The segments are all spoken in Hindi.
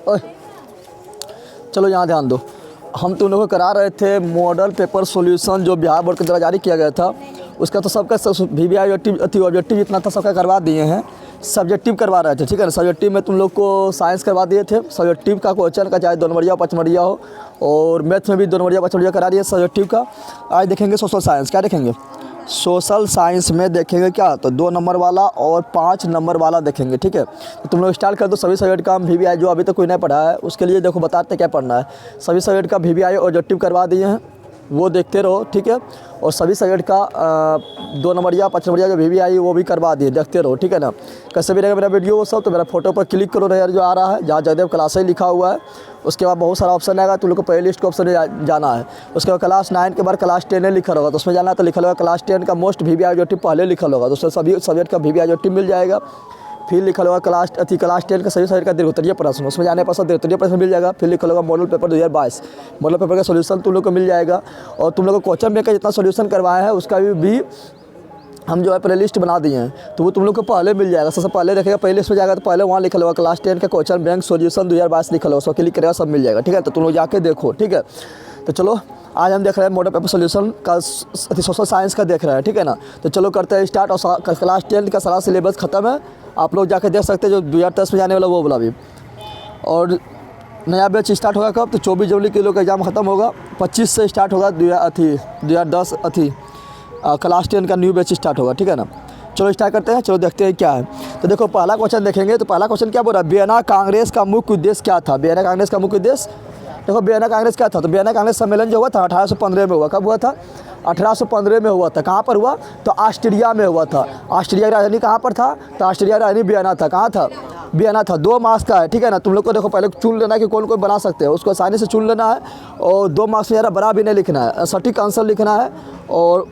ओए, चलो यहाँ ध्यान दो। हम तुम लोगों को करा रहे थे मॉडल पेपर सॉल्यूशन जो बिहार बोर्ड के द्वारा जारी किया गया था, उसका तो सबका VVI ऑब्जेक्टिव जितना था सबका करवा दिए हैं। सब्जेक्टिव करवा रहे थे, ठीक है ना। सब्जेक्टिव में तुम लोग को साइंस करवा दिए थे। सब्जेक्टिव का क्वेश्चन का चाहे 2 नंबरिया 5 नंबरिया हो, और मैथ्स में भी 2 नंबरिया 5 नंबरिया करा दिए सब्जेक्टिव का। आज देखेंगे सोशल साइंस। क्या देखेंगे? सोशल साइंस में देखेंगे क्या, तो 2 नंबर वाला और 5 नंबर वाला देखेंगे, ठीक है। तो तुम लोग स्टार्ट कर दो। सभी सब्जेक्ट का हम VVI जो अभी तक कोई नहीं पढ़ा है उसके लिए देखो बताते क्या पढ़ना है। सभी सब्जेक्ट का VVI ऑब्जेक्टिव करवा दिए हैं, वो देखते रहो, ठीक है। और सभी सब्जेक्ट का 2 नंबरिया 5 नंबरिया जो VVI वो भी करवा दिए, देखते रहो, ठीक है ना। कैसे भी रहेगा मेरा वीडियो वो सब, तो मेरा फोटो पर क्लिक करो यार जो आ रहा है, जहाँ जयदेव क्लासेज लिखा हुआ है। उसके बाद बहुत सारा ऑप्शन आएगा, तुम लोग को प्ले लिस्ट के ऑप्शन में जाना है। उसके बाद क्लास 9 के बाद क्लास 10 लिखा होगा, तो उसमें जाना है, तो लिखा होगा क्लास 10 का मोस्ट VVI ऑब्जेक्टिव पहले लिखा होगा, तो उसमें सभी सब्जेक्ट का VVI ऑब्जेक्टिव मिल जाएगा। फिर लिखा होगा क्लास 10 का सभी सब्जेक्ट का दीर्घोत्तरीय प्रश्न, उसमें जाने पर दीर्घोत्तरीय प्रश्न मिल जाएगा। फिर लिखा होगा मॉडल पेपर 2022, मॉडल पेपर का सोल्यूशन तुम लोग को मिल जाएगा। और तुम लोग को क्वेश्चन बैंक का जितना सोल्यूशन करवाया है उसका भी हम जो है प्ले लिस्ट बना दिए हैं, तो वो तुम लोग को पहले मिल जाएगा। सबसे पहले देखेगा प्ले लिस्ट में जाएगा तो पहले वहाँ लिखा होगा क्लास 10 का क्वेश्चन बैंक सोल्यूशन 2022 लिखा होगा, उसको क्लिक करेगा सब मिल जाएगा, ठीक है। तो तुम लोग जाके देखो, ठीक है। तो चलो आज हम देख रहे हैं मॉडल पेपर सोल्यूशन का सोशल साइंस का देख रहे हैं, ठीक है ना। तो चलो करते हैं स्टार्ट। और क्लास 10 का सारा सिलेबस ख़त्म है, आप लोग जाके देख सकते हैं जो 2010 में जाने वाला वो वाला भी। और नया बैच स्टार्ट होगा कब, तो 24 जनवरी के लोग का एग्जाम ख़त्म होगा। 25 से स्टार्ट होगा 2010 क्लास 10 का न्यू बैच स्टार्ट होगा, ठीक है ना। चलो स्टार्ट करते हैं, चलो देखते हैं क्या है। तो देखो पहला क्वेश्चन देखेंगे, तो पहला क्वेश्चन क्या बोल रहा है, वियना कांग्रेस का मुख्य उद्देश्य क्या था। वियना कांग्रेस का मुख्य उद्देश्य, देखो वियना कांग्रेस क्या था, तो वियना कांग्रेस सम्मेलन जो हुआ था 1815 में हुआ। कब हुआ था? 1815 में हुआ था। कहाँ पर हुआ? तो ऑस्ट्रिया में हुआ था। ऑस्ट्रिया की राजधानी कहाँ पर था? तो ऑस्ट्रिया की राजधानी वियना था। कहाँ था? वियना था। 2 मार्क्स का है, ठीक है ना। तुम लोग को देखो पहले चुन लेना है कि कौन कौन बना सकते हैं, उसको आसानी से चुन लेना है। और 2 मार्क्स में ज़्यादा बड़ा भी नहीं लिखना है, सटीक आंसर लिखना है और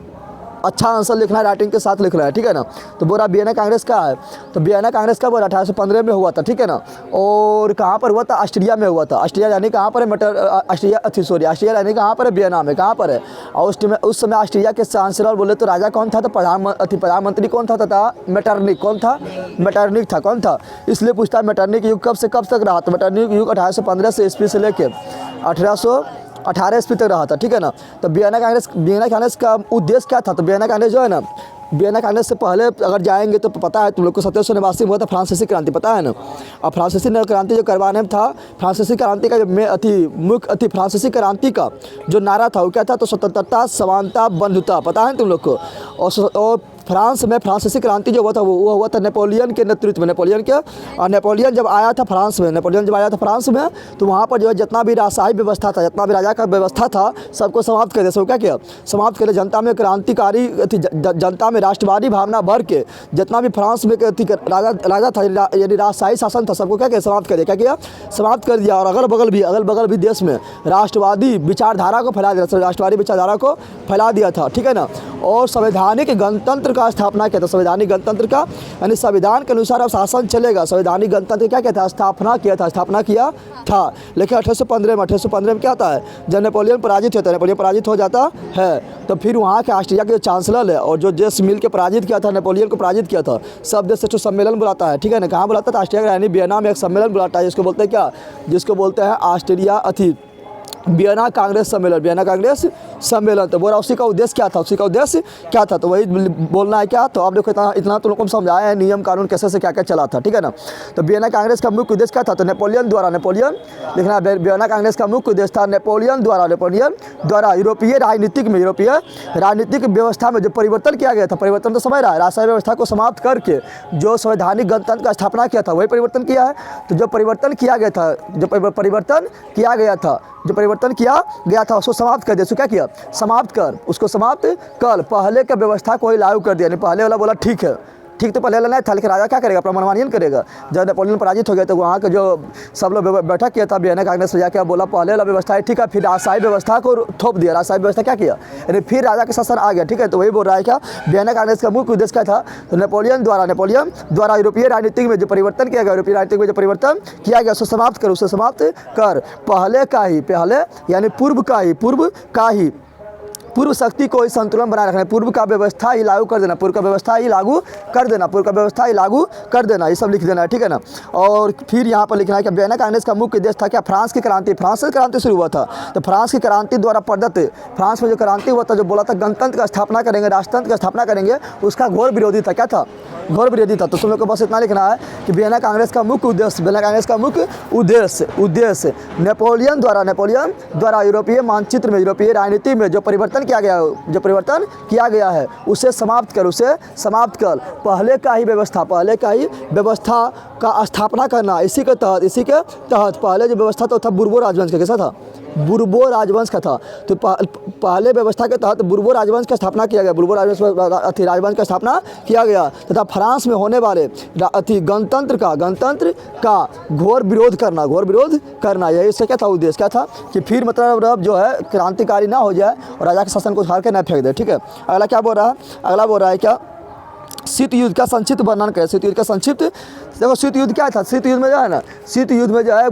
अच्छा आंसर लिखना है, राइटिंग के साथ लिखना है, ठीक है ना। तो बोला वियना कांग्रेस का है, तो वियना कांग्रेस का बोला 1815 में हुआ था, ठीक है ना। और कहाँ पर हुआ था? ऑस्ट्रिया में हुआ था। ऑस्ट्रिया यानी कहाँ पर है? ऑस्ट्रिया यानी कहाँ पर है? वियना में। कहाँ पर है? और उस समय ऑस्ट्रिया के चांसलर बोले तो राजा कौन था? तो प्रधानमंत्री कौन था? तथा मेटरनिक कौन था? मेटरनिक था। कौन था? इसलिए पूछता है मेटरनिक युग कब से कब तक रहा था। मेटरनिक युग 1815 से ईस्वी से लेके 1818 ईस्वी तक रहा था, ठीक है ना। तो वियना कांग्रेस का उद्देश्य क्या था? तो वियना कांग्रेस जो है ना, वियना कांग्रेस से पहले अगर जाएंगे तो पता है तुम लोग को 1789 में हुआ था फ्रांसीसी क्रांति, पता है ना। अब फ्रांसीसी क्रांति जो करवाने में था, फ्रांसीसी क्रांति का जो मुख्य फ्रांसीसी क्रांति का जो नारा था वो क्या था? तो स्वतंत्रता, समानता, बंधुता, पता है तुम लोग को। और फ्रांस में फ्रांसीसी क्रांति जो हुआ था वो हुआ था नेपोलियन के नेतृत्व में। नेपोलियन जब आया था फ्रांस में, तो वहाँ पर जो है जितना भी राजशाही व्यवस्था था, जितना भी राजा का व्यवस्था था, सबको समाप्त कर दिया। सब क्या किया? समाप्त कर दिया। जनता में क्रांतिकारी जनता में राष्ट्रवादी भावना भर के जितना भी फ्रांस में राजा था यानी राजशाही शासन था, सबको क्या किया? समाप्त कर दिया। क्या किया? समाप्त कर दिया। और अगल बगल भी देश में राष्ट्रवादी विचारधारा को फैला दिया था, ठीक है ना। और संवैधानिक गणतंत्र का स्थापना किया था। संवैधानिक गणतंत्र का यानी संविधान के अनुसार अब शासन चलेगा। संवैधानिक गणतंत्र क्या कहता है? स्थापना किया था। लेकिन 1815 में क्या होता है? जब नेपोलियन पराजित हो जाता है, तो फिर वहाँ के ऑस्ट्रिया के चांसलर है और जो देश मिल के पराजित किया था, नेपोलियन को पराजित किया था, सब देश से सम्मेलन बुलाता है, ठीक है ना। कहाँ बुलाता था? ऑस्ट्रिया यानी वियना में एक सम्मेलन बुलाता है, जिसको बोलते हैं क्या? जिसको बोलते हैं ऑस्ट्रिया वियना कांग्रेस सम्मेलन। तो बोला उसी का उद्देश्य क्या था? तो वही बोलना है क्या। तो आप देखो इतना तो लोगों को समझाया है नियम कानून कैसे से क्या क्या चला था, ठीक है ना। तो वियना कांग्रेस का मुख्य उद्देश्य क्या था? तो नेपोलियन लिखना। वियना कांग्रेस का मुख्य उद्देश्य था नेपोलियन द्वारा यूरोपीय राजनीतिक व्यवस्था में जो परिवर्तन किया गया था, परिवर्तन तो समझ रहा है, राजशाही व्यवस्था को समाप्त करके जो संवैधानिक गणतंत्र का स्थापना किया था वही परिवर्तन किया है। तो जो परिवर्तन किया गया था उसको समाप्त कर दिया। उसको क्या किया? समाप्त कर पहले के व्यवस्था को ही लागू कर दिया। नहीं पहले वाला बोला ठीक है, तो पहले वाला नहीं था, लेकिन राजा क्या करेगा? अपना मनमानी करेगा। जब नेपोलियन पराजित हो गया तो वहाँ के जो सब लोग बैठक किया था वियना कांग्रेस में जाकर बोला पहले वाला व्यवस्था है ठीक है, फिर राजशाही व्यवस्था को थोप दिया। राजशाही व्यवस्था क्या किया? यानी फिर राजा का शासन आ गया, ठीक है। तो वही बोल रहा है क्या? वियना कांग्रेस का मुख्य उद्देश्य क्या था? तो नेपोलियन द्वारा यूरोपीय राजनीति में जो परिवर्तन किया गया, उसे समाप्त कर पहले यानी पूर्व का ही पूर्व शक्ति को ही संतुलन बनाए रखना, पूर्व का व्यवस्था ही लागू कर देना, पूर्व का व्यवस्था ही लागू कर देना, पूर्व का व्यवस्था ही लागू कर देना, ये सब लिख देना है, ठीक है ना। और फिर यहाँ पर लिखना है कि वियना कांग्रेस का मुख्य उद्देश्य था क्या, फ्रांस की क्रांति, फ्रांस से क्रांति शुरू हुआ था, तो फ्रांस की क्रांति द्वारा प्रदत्त, फ्रांस में जो क्रांति हुआ था, जो बोला था गणतंत्र का स्थापना करेंगे, राष्ट्रतंत्र का स्थापना करेंगे, उसका घोर विरोधी था, क्या था, घोर विरोधी था। तो तुम लोग को बस इतना लिखना है कि वियना कांग्रेस का मुख्य उद्देश्य, वियना कांग्रेस का मुख्य उद्देश्य नेपोलियन द्वारा यूरोपीय मानचित्र में, यूरोपीय राजनीति में जो परिवर्तन किया गया है उसे समाप्त कर पहले का ही व्यवस्था का स्थापना करना। इसी के तहत पहले जो व्यवस्था था बुर्बो राजवंश का, कैसा था, बुर्बो राजवंश का था। तो पहले व्यवस्था के तहत बुर्बो राजवंश का स्थापना किया गया, बुर्बो राजवंश का स्थापना किया गया तथा फ्रांस में होने वाले गणतंत्र का घोर विरोध करना, यही इसका क्या था, उद्देश्य क्या था कि फिर मतलब जो है क्रांतिकारी ना हो जाए और राजा के शासन को उखाड़ के ना फेंक दे, ठीक है। अगला क्या बोल रहा है, अगला बोल रहा है क्या, शीत युद्ध का संक्षिप्त वर्णन करें। शीत युद्ध का संक्षिप्त, देखो शीत युद्ध क्या था, शीत युद्ध में जो है ना, शीत युद्ध में जो है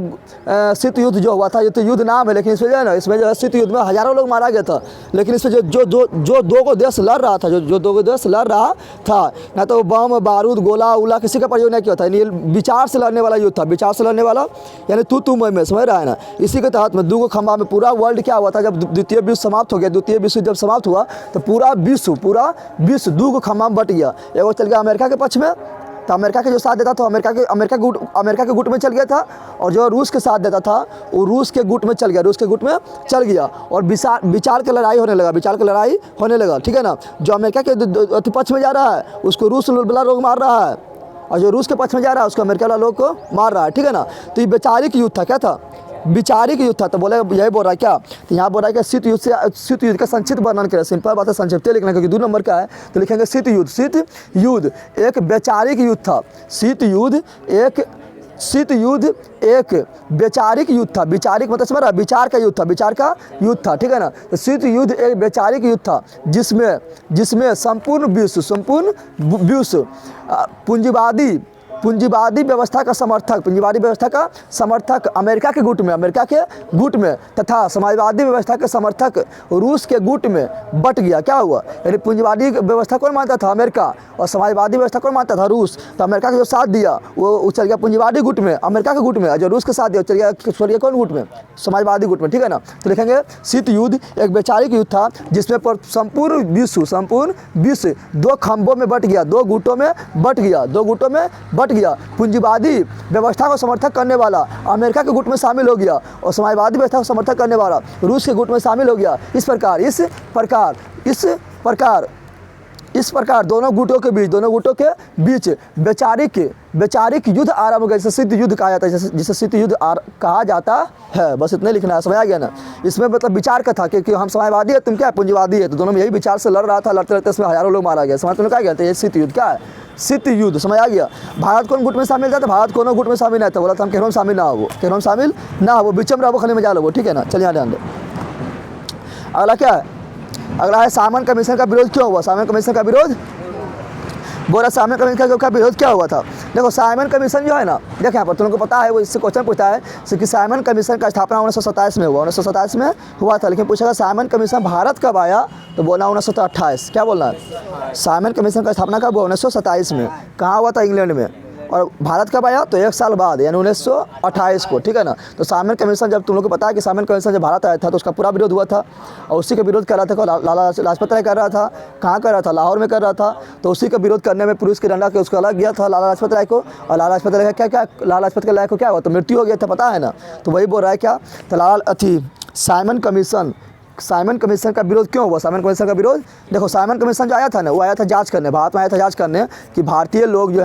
शीत युद्ध जो हुआ था, ये तो युद्ध नाम है, लेकिन इसमें जो है ना, इसमें जो है शीत युद्ध में हज़ारों लोग मारा गया था, लेकिन इसमें जो दो को देश लड़ रहा था, जो दो को देश लड़ रहा था, ना तो बम बारूद गोला उला किसी का प्रयोग नहीं किया था, यानी विचार से लड़ने वाला युद्ध था, विचार से लड़ने वाला, यानी तू मैं समझ रहा है ना। इसी के तहत में दो खंभा में पूरा वर्ल्ड क्या हुआ था, जब द्वितीय विश्व समाप्त हो गया, द्वितीय विश्व जब समाप्त हुआ तो पूरा विश्व दो खंभा में बट गया, एगो चल गया अमेरिका के पक्ष में, तो अमेरिका के जो साथ देता था अमेरिका के गुट में चल गया था, और जो रूस के साथ देता था वो रूस के गुट में चल गया, और विचार की लड़ाई होने लगा, ठीक है ना। जो अमेरिका के पक्ष में जा रहा है उसको रूस वाला लोग मार रहा है, और जो रूस के पक्ष में जा रहा है उसको अमेरिका वाला लोग को मार रहा है, ठीक है ना। तो ये वैचारिक युद्ध था, क्या था, विचारिक युद्ध था। तो बोले यही बोल रहा है क्या, तो यहाँ बोल रहा है कि शीत युद्ध का संक्षिप्त वर्णन करें। सिंपल बात है, संक्षिप्त लिखना, क्योंकि 2 नंबर का है तो लिखेंगे शीत युद्ध एक वैचारिक युद्ध था, शीत युद्ध एक वैचारिक युद्ध था, विचारिक मतलब समझ रहा, विचार का युद्ध था, ठीक है ना। तो शीत युद्ध एक वैचारिक युद्ध था जिसमें संपूर्ण विश्व पूंजीवादी व्यवस्था का समर्थक अमेरिका के गुट में तथा समाजवादी व्यवस्था के समर्थक रूस के गुट में बट गया। क्या हुआ, यानी पूंजीवादी व्यवस्था कौन मानता था, अमेरिका, और समाजवादी व्यवस्था कौन मानता था, रूस। तो अमेरिका का जो साथ दिया वो चल गया पूंजीवादी गुट में, अमेरिका के गुट में, जो रूस के साथ दिया चल गया कौन गुट में, समाजवादी गुट में, ठीक है ना। तो लिखेंगे शीत युद्ध एक वैचारिक युद्ध था जिसमें पर संपूर्ण विश्व 2 खंभों में बट गया, 2 गुटों में बट गया। पूंजीवादी व्यवस्था को समर्थक करने वाला अमेरिका के गुट में शामिल हो गया, और समाजवादी व्यवस्था को समर्थक करने वाला रूस के गुट में शामिल हो गया। इस प्रकार दोनों गुटों के बीच वैचारिक युद्ध आरंभ हो गया, जिसे शीत युद्ध कहा जाता है, जिसे शीत युद्ध कहा जाता है। बस इतने लिखना है, समझ आ गया ना। इसमें मतलब विचार का था कि हम समाजवादी है, तुम क्या पूंजीवादी है, तो दोनों में यही विचार से लड़ रहा था, लड़ते इसमें हज़ारों लोग मारा गया। समझ तुमने क्या कहते हैं, शीत युद्ध क्या है, शीत युद्ध, समझ आ गया। भारत कौन गुट में शामिल था, तो भारत कोनो गुट में शामिल नहीं था, बोला था हम केहरों में शामिल ना हो, बिचम रहो, खाली में जा लो, ठीक है ना। चलिए यहाँ ध्यान दो। अगला क्या है, अगला है साइमन कमीशन का विरोध क्यों हुआ। साइमन कमीशन का विरोध बोला, साइमन कमीशन का विरोध क्या हुआ था। देखो साइमन कमीशन जो है ना, देखो यहाँ पर तुमको पता है, वो इससे क्वेश्चन पूछता है कि साइमन कमीशन का स्थापना 1927 में हुआ, 1927 में हुआ था, लेकिन पूछेगा साइमन कमीशन भारत कब आया, तो बोला 1928। क्या बोलना है, साइमन कमीशन का स्थापना कब हुआ, 1927 में। कहाँ हुआ था, इंग्लैंड में। और भारत कब आया, तो 1 साल बाद, यानी 1928 को, ठीक है ना। तो साइमन कमीशन, जब तुम लोग को पता है कि साइमन कमीशन जब भारत आया था तो उसका पूरा विरोध हुआ था, और उसी का विरोध कर रहा था लाला लाजपत राय कर रहा था। कहाँ कर रहा था, लाहौर में कर रहा था। तो उसी का विरोध करने में पुलिस के डंडा के उसको अलग गया था लाला लाजपत राय को, और लाला लाजपत राय का क्या लाला लाजपत राय को क्या हुआ, तो मृत्यु हो गया था, पता है ना। तो वही बोल रहा है क्या, तो साइमन कमीशन का विरोध क्यों हुआ। साइमन कमीशन का विरोध, देखो साइमन कमीशन जो आया था ना, वो आया था जांच करने, भारत में आया था जांच करने कि भारतीय लोग जो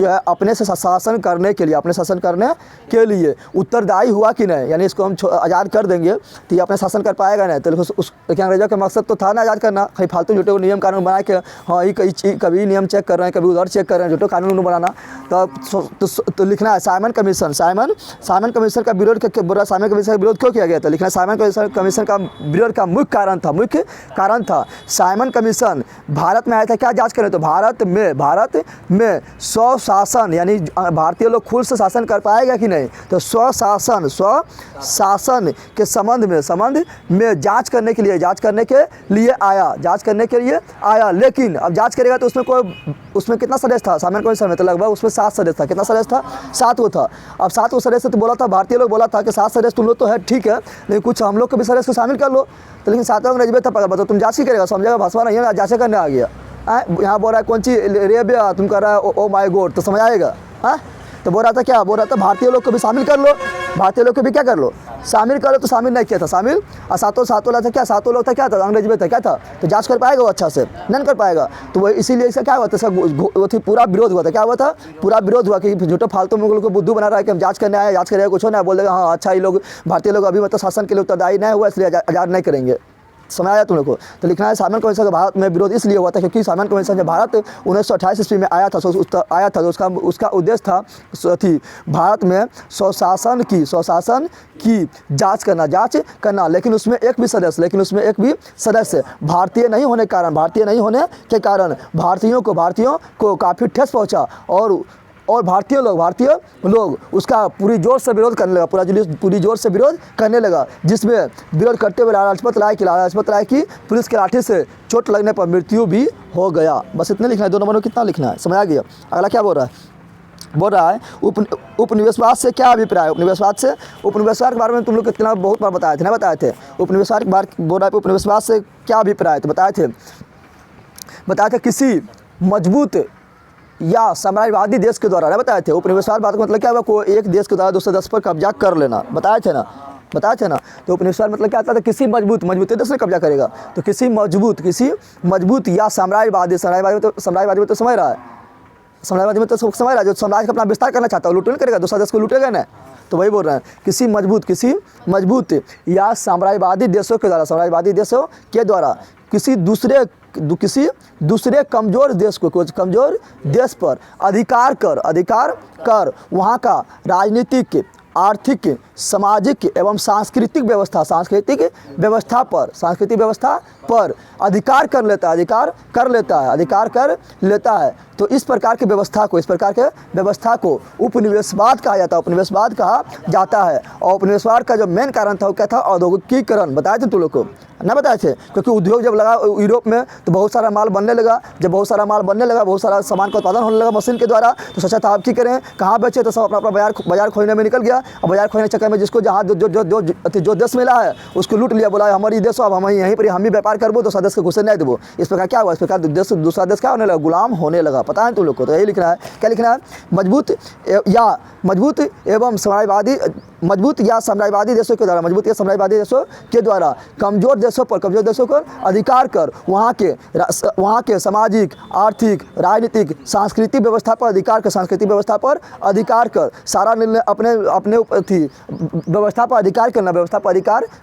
है अपने से शासन करने के लिए उत्तरदायी हुआ कि नहीं, यानी इसको हम आज़ाद कर देंगे तो ये अपने शासन कर पाएगा नहीं। तो उसके अंग्रेजों का मकसद तो था ना आज़ाद करना, खाली फालतू झूठे नियम कानून बना के, हाँ ये कभी नियम चेक कर रहे हैं, कभी उधर चेक कर रहे हैं, झूठे कानून बनाना। तो लिखना है साइमन कमीशन का विरोध, साइमन कमीशन का विरोध क्यों किया गया था, लिखना है साइमन कमीशन का विरोध का मुख्य कारण था। साइमन कमीशन भारत में आया था क्या जांच करें, तो भारत में स्वशासन यानी भारतीय लोग खुद से शासन कर पाएगा कि नहीं, तो स्वशासन के संबंध में जांच करने के लिए आया। लेकिन अब जांच करेगा तो उसमें कितना सदस्य था साइमन कमीशन में, तो लगभग उसमें 7 सदस्य था। कितना सदस्य था, 7 वो था। अब 7 वो सदस्य तो बोला था, भारतीय लोग बोला था कि 7 सदस्य तुम लोग तो है ठीक है, लेकिन कुछ हम लोग को भी सदस्य को शामिल कर लो। तो लेकिन 7 अंग्रेजी था, बताओ तुम जांच ही करेगा, समझेगा भाषा नहीं है, जांच करने आ गया। यहाँ बोल रहा है कौन सी रेबिया, तुम कर रहा है ओ माई गॉड, तो समझ आएगा। तो बोल रहा था क्या, बोल रहा था भारतीय लोग को भी शामिल कर लो, भारतीय लोग को भी क्या कर लो, शामिल कर लो। तो शामिल नहीं किया था, शामिल और सातों था क्या, 7 लोग था क्या था, अंग्रेजी में था क्या था, तो जांच कर पाएगा वो अच्छा से नहीं कर पाएगा। तो वो इसीलिए इसका क्या हुआ था, इसका पूरा विरोध हुआ था। क्या हुआ था, पूरा विरोध हुआ कि झूठे फालतू मुगल को बुद्धू बना रहा है कि हम जांच करने आए, जांच करेगा कुछ हो ना, बोल देगा हाँ अच्छा ये लोग भारतीय लोग अभी मतलब शासन के लिए उत्तरदायी नहीं हुआ इसलिए आज़ाद नहीं करेंगे। समझ आया तुम लोग को। तो लिखना है साइमन कमीशन का भारत में विरोध इसलिए हुआ था क्योंकि साइमन कमीशन जब भारत 1928 ईस्वी में आया था तो उसका उद्देश्य था भारत में स्वशासन की जांच करना। लेकिन उसमें एक भी सदस्य भारतीय नहीं होने के कारण भारतीयों को काफ़ी ठेस पहुंचा और भारतीय लोग उसका पूरी जोर से विरोध करने लगा, जिसमें विरोध करते हुए लाला लाजपत राय की पुलिस के लाठी से चोट लगने पर मृत्यु भी हो गया। बस इतने लिखना है, 2 नंबर में कितना लिखना है, समझ आ गया। अगला क्या बोल रहा है उपनिवेशवाद से क्या अभिप्राय है। उपनिवेशवाद के बारे में तुम लोग कितना बहुत बार बताए थे। उपनिवेशवाद के बारे बोल रहा है उपनिवेशवाद से क्या अभिप्राय है, तो बताए थे किसी मजबूत या साम्राज्यवादी देश के द्वारा, नहीं बताए थे। उपनिवेशवाद बात का मतलब क्या हुआ, कोई एक देश के द्वारा दूसरे देश पर कब्जा कर लेना, बताए थे ना। तो उपनिवेशवाद मतलब क्या आता था, किसी मजबूत देश ने कब्जा करेगा, तो किसी मजबूत या साम्राज्यवादी तो समझ रहा है, साम्राज्यवादी में तो समझ रहा है जो साम्राज्य का अपना विस्तार करना चाहता है, लूट नहीं करेगा, दूसरा देश को लूटेगा ना। तो वही बोल रहे हैं किसी मजबूत या साम्राज्यवादी देशों के द्वारा किसी दूसरे कमज़ोर देश पर अधिकार कर वहाँ का राजनीतिक, आर्थिक, सामाजिक एवं सांस्कृतिक व्यवस्था पर अधिकार कर लेता है। तो इस प्रकार के व्यवस्था को उपनिवेशवाद कहा जाता है। और उपनिवेशवाद का जो मेन कारण था वो क्या था, औद्योगिकीकरण। बताए थे तुम लोग को, ना बताए थे, क्योंकि उद्योग जब लगा यूरोप में तो बहुत सारा माल बनने लगा। जब बहुत सारा माल बनने लगा, बहुत सारा सामान का उत्पादन होने लगा मशीन के द्वारा, तो सोचा था आप की करें, कहाँ बेचे, तो सब अपना बाजार खोजने में निकल गया। और बाजार खोजने के चक्कर में जिसको जहाँ जो देश मिला है उसको लूट लिया, बोला हमारी देश हो, अब हम यहीं पर हम भी व्यापार करबो, दूसरा देश को घुसे नहीं देबो। इस प्रकार क्या हुआ, इस प्रकार दूसरा देश क्या होने लगा, गुलाम होने लगा। पता है तुम लोग को। तो यही लिखना है, क्या लिखना है, मजबूत या साम्राज्यवादी देशों के द्वारा कमज़ोर देशों पर अधिकार कर वहाँ के सामाजिक, आर्थिक, राजनीतिक, सांस्कृतिक व्यवस्था पर अधिकार कर सारा निर्णय अपने व्यवस्था पर अधिकार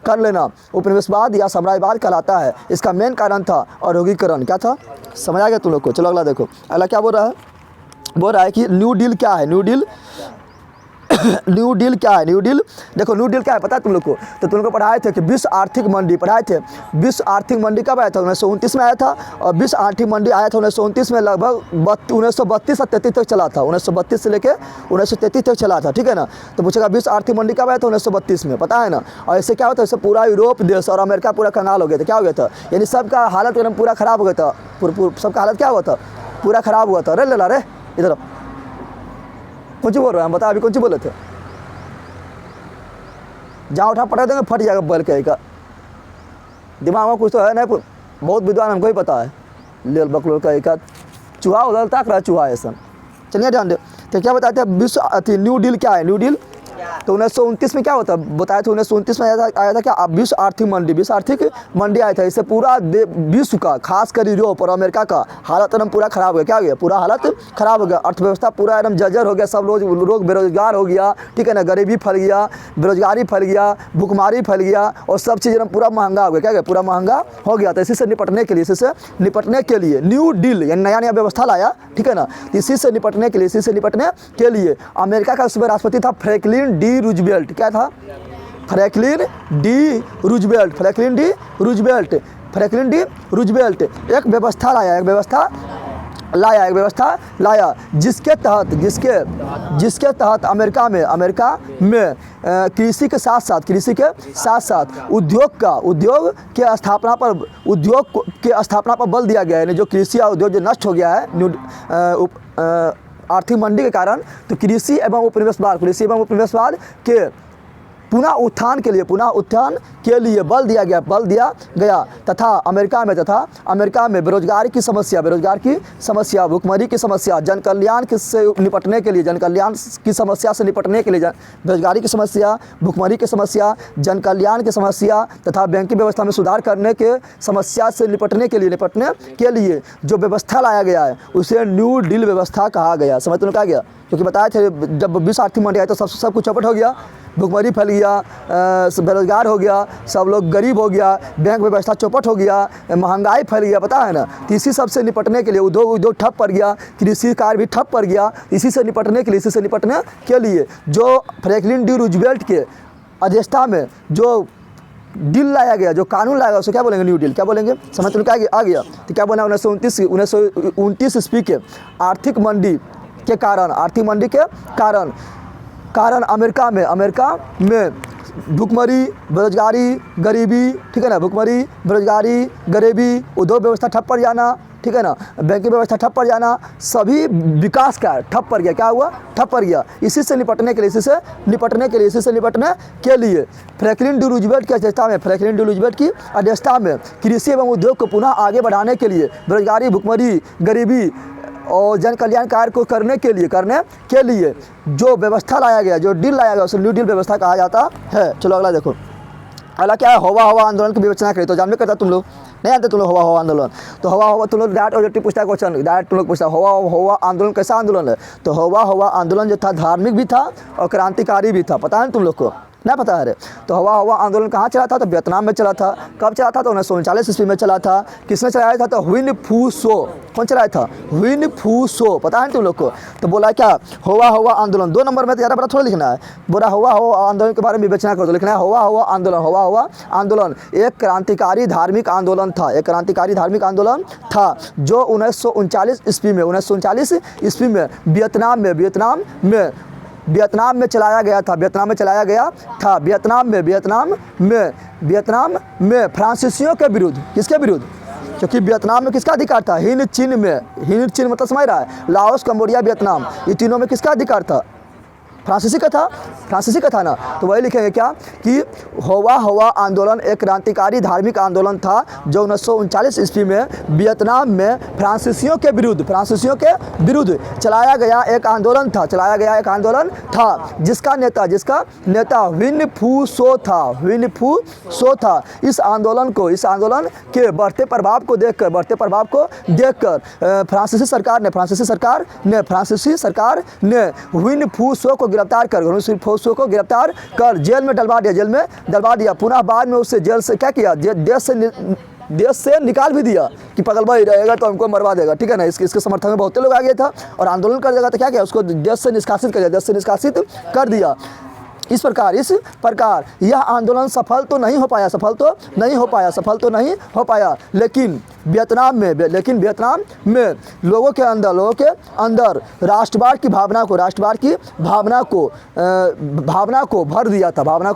कर लेना उपनिवेशवाद या साम्राज्यवाद कहलाता है। इसका मेन कारण था औद्योगिकीकरण। क्या था, समझ आ गया तुम लोग को। चलो अगला देखो, अगला क्या बोल रहा है कि न्यू डील क्या है। न्यू डील देखो, न्यू डील क्या है पता है तुम लोग को। तो तुम लोग को पढ़ाए थे कि विश्व आर्थिक मंडी विश्व आर्थिक मंडी कब आया था, 1929 में आया था। और विश्व आर्थिक मंडी आया था 1929 में, लगभग 1932 से 33 तक चला था। 1932 से लेकर 1933 तक चला था, ठीक है ना। तो पूछेगा विश्व आर्थिक मंडी कब आया था, 1932 में, पता है ना। और इससे क्या होता है, इससे पूरा यूरोप देश और अमेरिका पूरा कंगाल हो गया था। क्या हो गया था, यानी सबका हालत एकदम पूरा खराब हो गया था। सबका हालत क्या हुआ था, पूरा खराब हुआ था। अरे ले ला रे इधर, कौन सी बोल रहे हैं, हम बता अभी कौन सी बोले थे। जहाँ उठा पटा देंगे फट जाएगा बैल का। दिमाग में कुछ तो है नहीं, बहुत विद्वान हमको ही पता है। लेल बकलोल का एक चूहा उधर ताक रहा है, चूहा ऐसा। चलिए ध्यान दे। तो क्या बताते हैं विश्व न्यू डील क्या है। न्यू डील तो 1929 में क्या होता है बताया था। 1929 में आया था क्या, विश्व आर्थिक मंडी आया था। इससे पूरा विश्व का, खासकर यूरोप और अमेरिका का हालत एकदम पूरा खराब हो गया। क्या हो गया, पूरा हालत खराब हो गया। अर्थव्यवस्था पूरा एकदम जर्जर हो गया। सब लोग बेरोजगार हो गया, ठीक है ना। गरीबी फैल गया, बेरोजगारी फैल गया, भुखमारी फैल गया और सब चीज़ एकदम पूरा महंगा हो गया। क्या गया, पूरा महंगा हो गया। तो इसी से निपटने के लिए न्यू डील यानी नया व्यवस्था लाया, ठीक है ना। इसी से निपटने के लिए अमेरिका का उसमें राष्ट्रपति था फ्रैंकलिन डी रूजवेल्ट। क्या था, Franklin D Roosevelt, Franklin D Roosevelt, Franklin D Roosevelt एक व्यवस्था लाया जिसके तहत अमेरिका में कृषि के साथ साथ उद्योग के स्थापना पर बल दिया गया है। यानी जो कृषि और उद्योग जो नष्ट हो गया है आर्थिक मंदी के कारण, तो कृषि एवं उपनिवेशवाद के पुनः उत्थान के लिए बल दिया गया तथा अमेरिका में बेरोजगारी की समस्या, भुखमरी की समस्या, जन कल्याण की समस्या तथा बैंकिंग व्यवस्था में सुधार करने के समस्या से निपटने के लिए जो व्यवस्था लाया गया है उसे न्यू डील व्यवस्था कहा गया। समझ में आ गया? क्योंकि बताया थे जब विश्व आर्थिक मंदी आई तो सब कुछ चौपट हो गया, भुखमरी फैल गया, बेरोजगार हो गया, सब लोग गरीब हो गया, बैंक व्यवस्था चौपट हो गया, महंगाई फैल गया, पता है ना। तो इसी सब से निपटने के लिए उद्योग ठप पड़ गया, कृषि कार्य भी ठप पड़ गया। इसी से निपटने के लिए जो फ्रैंकलिन डी रूजवेल्ट के अध्यक्षता में जो डील लाया गया, जो कानून लाया गया, उसे क्या बोलेंगे? New deal. क्या बोलेंगे? समझ में आ गया? तो क्या बोला 1929 ईस्वी के आर्थिक मंदी के कारण अमेरिका में भुखमरी, बेरोजगारी, गरीबी, ठीक है ना, भुखमरी, बेरोजगारी, गरीबी, उद्योग व्यवस्था ठप पड़ जाना, ठीक है ना, बैंकिंग व्यवस्था ठप पड़ जाना, सभी विकास का ठप पड़ गया। क्या हुआ? ठप पड़ गया। इसी से निपटने के लिए फ्रैंकलिन डी रूजवेल्ट की अध्यक्षता में कृषि एवं उद्योग को पुनः आगे बढ़ाने के लिए, बेरोजगारी, भुखमरी, गरीबी और जन कल्याण कार्य को करने के लिए जो व्यवस्था लाया गया, जो डील लाया गया, उसे न्यू डील व्यवस्था कहा जाता है। चलो अगला देखो। अगला क्या है? हवा आंदोलन की विवेचना करें। तो जानबे करता तुम लोग नहीं जानते, तुम लोग हवा आंदोलन। तो हवा तुम लोग डायरेक्ट ऑब्जेक्टिव पूछता है क्वेश्चन, डायरेक्ट तुम लोग पूछता हवा आंदोलन कैसा आंदोलन है? तो हवा आंदोलन जो था धार्मिक भी था और क्रांतिकारी भी था। पता है तुम लोग को? नहीं पता है? तो हवा आंदोलन कहाँ चला था? तो वियतनाम में चला था। कब चला था? तो 1939 ईस्वी में चला था। किसने चलाया था? तो हुइन फू सो। कौन चलाया था? हुइन फू सो। पता है तुम लोग को? तो बोला क्या? हवा आंदोलन 2 नंबर में तो ज़्यादा बड़ा थोड़ा लिखना है। बोला हवा आंदोलन के बारे में विवेचना कर दो, लिखना है हवा आंदोलन एक क्रांतिकारी धार्मिक आंदोलन था, जो 1939 ईस्वी में वियतनाम में चलाया गया था। वियतनाम में फ्रांसीसियों के विरुद्ध। किसके विरुद्ध? क्योंकि वियतनाम में किसका अधिकार था? हिंद चीन मतलब समझ रहा है, लाओस, कंबोडिया, वियतनाम, ये तीनों में किसका अधिकार था? फ्रांसीसी का था ना। तो वही लिखेंगे क्या कि हवा आंदोलन एक क्रांतिकारी धार्मिक आंदोलन था, जो 1939 ईस्वी में वियतनाम में फ्रांसीसियों के विरुद्ध चलाया गया एक आंदोलन था, जिसका नेता हुइन फू सो था। इस आंदोलन के बढ़ते प्रभाव को देखकर फ्रांसीसी सरकार ने हुइन फू सो को गिरफ्तार कर जेल में डलवा दिया। पुनः बाद में उससे जेल से क्या किया? देश से निकाल भी दिया कि पगल भाई रहेगा तो हमको मरवा देगा, ठीक है ना। इसके समर्थन में बहुत लोग आ गए था और आंदोलन कर देगा। तो क्या किया? उसको देश से निष्कासित कर दिया। इस प्रकार यह आंदोलन सफल तो नहीं हो पाया, लेकिन वियतनाम में लोगों के अंदर राष्ट्रवाद की भावना को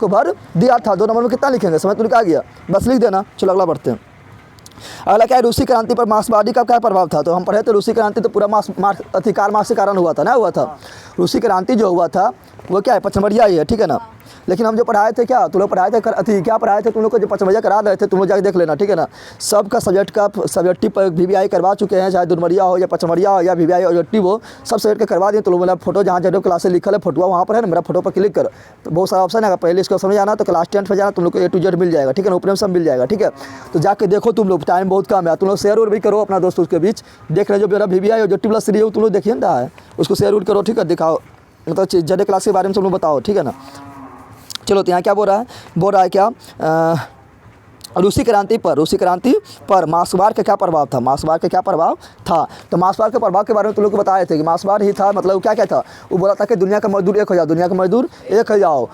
भर दिया था। 2 नंबर में कितना लिखेंगे? समझ में आ गया? बस लिख देना। चलो अगला बढ़ते हैं। अगला क्या है? रूसी क्रांति पर मार्क्सवादी का क्या प्रभाव था? तो हम पढ़े थे रूसी क्रांति तो पूरा कार्ल मार्क्स के कारण हुआ था। रूसी क्रांति जो हुआ था वो क्या है? पचमढ़िया ही है, ठीक है ना। लेकिन हम जो पढ़ाए थे क्या? तुम लोग पढ़ाए थे क्या पढ़ाए थे? तुम लोग को जो पचमढ़िया करा रहे थे, तुम लोग जाके देख लेना, ठीक है ना। सबका सब्जेक्टिव पर VVI करवा चुके हैं, चाहे दुनमरिया हो या पचमढ़िया हो या VVI ऑब्जेक्टिव हो, सब सब्जेक्ट के करवा दिए। तो लोग बोला फोटो जहाँ जो क्लास से लिखल है फोटो वहाँ पर है ना, मेरा फोटो पर क्लिक कर। तो बहुत सारा ऑप्शन है, पहले इसको समझ जाना तो क्लास 10 पे जाना, तुम लोग को A to Z मिल जाएगा, ठीक है ना। ऊपर में सब मिल जाएगा, ठीक है। तो जाके देखो तुम लोग, टाइम बहुत कम है। तुम लोग शेयर भी करो अपना दोस्तों के बीच। देख रहे जो मेरा VVI ऑब्जेक्टिव प्लस 3 तुम लोग देखिए ना है, उसको शेयर करो, ठीक है। दिखाओ मतलब जनरल क्लास के बारे में तुम लोग बताओ, ठीक है ना। चलो तो यहाँ क्या बोल रहा है क्या? रूसी क्रांति पर मार्क्सवाद का क्या प्रभाव था? तो मार्क्सवाद के प्रभाव के बारे में तुम लोग को बताए थे कि मार्क्सवाद ही था, मतलब क्या था? वो बोला था कि दुनिया का मजदूर एक हो जाओ,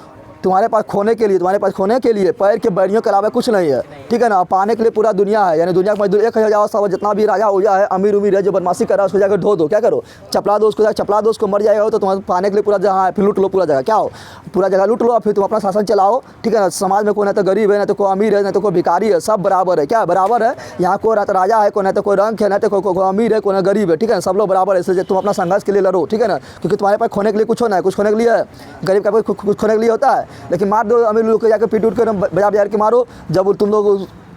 तुम्हारे पास खोने के लिए पैर के बैरियों के अलावा कुछ नहीं है, ठीक है ना। पाने के लिए पूरा दुनिया है, यानी दुनिया का मजदूर एक है, जाओ सब जितना भी राजा उजा है, अमीर उमीर है, जो बदमाशी कर रहा है उसको जाकर ढो दो, क्या करो, चपला दो उसको, जाकर चपला दो उसको, मर जाएगा हो तो तुम्हारे पाने के लिए पूरा जहाँ है फिर लूट लो पूरा जगह, क्या हो पूरा जगह लूट लो, फिर तुम अपना शासन चलाओ, ठीक है ना। समाज में कोई ना तो गरीब है, ना तो कोई अमीर है, ना तो कोई भिखारी है, सब बराबर है, क्या बराबर है। यहाँ कोई ना तो राजा है, कोई ना तो कोई रंग है, ना तो कोई अमीर है, कोई ना गरीब है, ठीक है ना, सब लोग बराबर है। इसलिए तुम अपना संघर्ष के लिए लड़ो, ठीक है ना, क्योंकि तुम्हारे पास खोने के लिए कुछ होना है, कुछ खोने के लिए है, गरीब का कुछ खोने के लिए होता है। लेकिन मार दो अमीर लोग को, जाकर पीट उठ कर बाजार के मारो, जब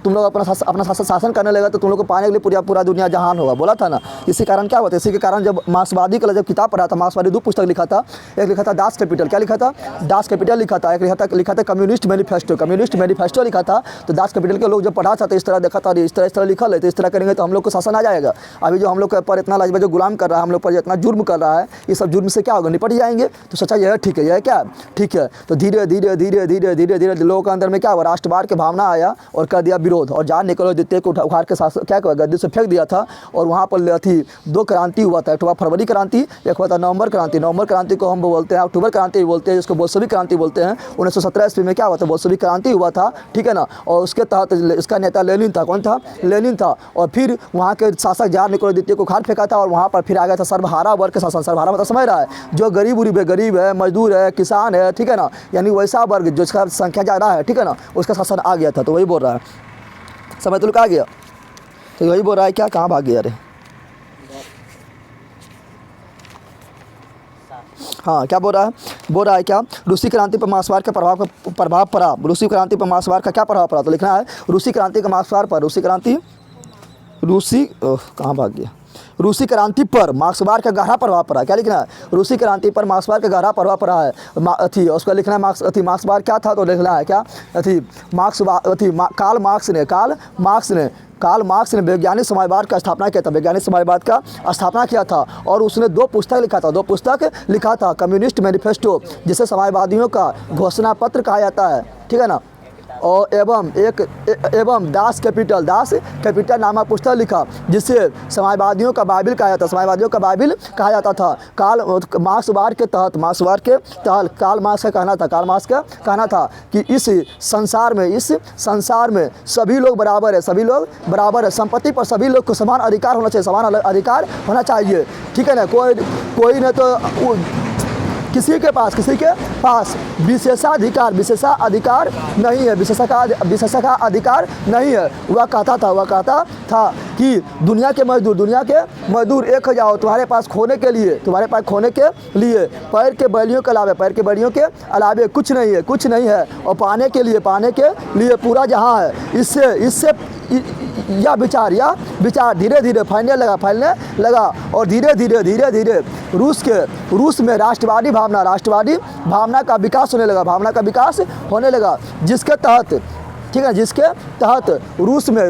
तुम लोग अपना शासन करने लगा तो तुम लोग को पाने के लिए पूरा दुनिया जहान होगा, बोला था ना। इसी कारण क्या होता है, इसी के कारण जब मार्क्सवादी का जब किताब पढ़ा था, मार्क्सवादी 2 पुस्तक लिखा था, एक लिखा था दास कैपिटल, क्या लिखा था, दास कैपिटल लिखा था, एक लिखा था कम्युनिस्ट मैनिफेस्टो लिखा था। तो दास कैपिटल के लोग जब पढ़ा था तो इस तरह देखा था, इस तरह लिखा है, तो इस तरह करेंगे तो हम लोग को शासन आ जाएगा। अभी जो हम लोग पर इतना लाजवाब जो गुलाम कर रहा है, हम लोग पर इतना जुर्म कर रहा है, ये सब जुर्म से क्या होगा, निपट जाएंगे। तो सोचा यह ठीक है, यह क्या ठीक है। तो धीरे धीरे लोगों के अंदर में क्या हुआ, राष्ट्रवाद की भावना आया और कर दिया विरोध, और जान निकलो द्वितीय को उखाड़ के साथ क्या किया, गद्दी से फेंक दिया था। और वहाँ पर थी 2 क्रांति हुआ था, एक हुआ फरवरी क्रांति, एक हुआ था नवंबर क्रांति। नवंबर क्रांति को हम बोलते हैं, अक्टूबर क्रांति बोलते हैं, जिसको बोल्शेविक क्रांति बोलते हैं। 1917 ईस्वी में क्या हुआ था, बोल्शेविक क्रांति हुआ था, ठीक है ना। और उसके तहत इसका नेता लेनिन था, कौन था, लेनिन था। और फिर वहाँ के शासक जान निकोलो द्वितीय को उखाड़ फेंका था, और वहाँ पर फिर आ गया था सर्वहारा वर्ग के शासन। सर्वहारा मतलब समझ रहा है, जो गरीब है, मजदूर है, किसान है, ठीक है ना, यानी वैसा वर्ग जिसका संख्या ज़्यादा है, ठीक है ना, उसका शासन आ गया था। तो वही बोल रहा है, समझ तो आ गया, तो वही बोल रहा है, क्या कहाँ भाग गया, अरे हाँ क्या बोल रहा है क्या, रूसी क्रांति पर मार्क्सवाद का प्रभाव पड़ा। रूसी क्रांति पर मार्क्सवाद का क्या प्रभाव पड़ा, तो लिखना है रूसी क्रांति का मार्क्सवाद पर, कहाँ भाग गया, रूसी क्रांति पर मार्क्सवाद का गहरा प्रभाव पड़ा। क्या लिखना है, रूसी क्रांति पर मार्क्सवाद का गहरा प्रभाव पड़ा है। उसका लिखना है मार्क्सवाद क्या था, तो लिखना है क्या, कार्ल मार्क्स ने वैज्ञानिक समाजवाद का स्थापना किया था, वैज्ञानिक समाजवाद का स्थापना किया था। और उसने 2 पुस्तक लिखा था, कम्युनिस्ट मैनिफेस्टो, जिसे समाजवादियों का घोषणा पत्र कहा जाता है, ठीक है ना। और एवं दास कैपिटल नामक पुस्तक लिखा, जिसे समाजवादियों का बाइबिल कहा जाता था। कार्ल मार्क्स का कहना था कि इस संसार में सभी लोग बराबर है, संपत्ति पर सभी लोग को समान अधिकार होना चाहिए, ठीक है ना। कोई न तो किसी के पास विशेषाधिकार नहीं है, विशेषाधिकार नहीं है। वह कहता था कि दुनिया के मजदूर एक हो जाओ, तुम्हारे पास खोने के लिए पैर के बैरियों के अलावे कुछ नहीं है, और पाने के लिए पूरा जहां है। इससे यह विचार धीरे धीरे फैलने लगा और धीरे धीरे रूस में राष्ट्रवादी भावना का विकास होने लगा, जिसके तहत रूस में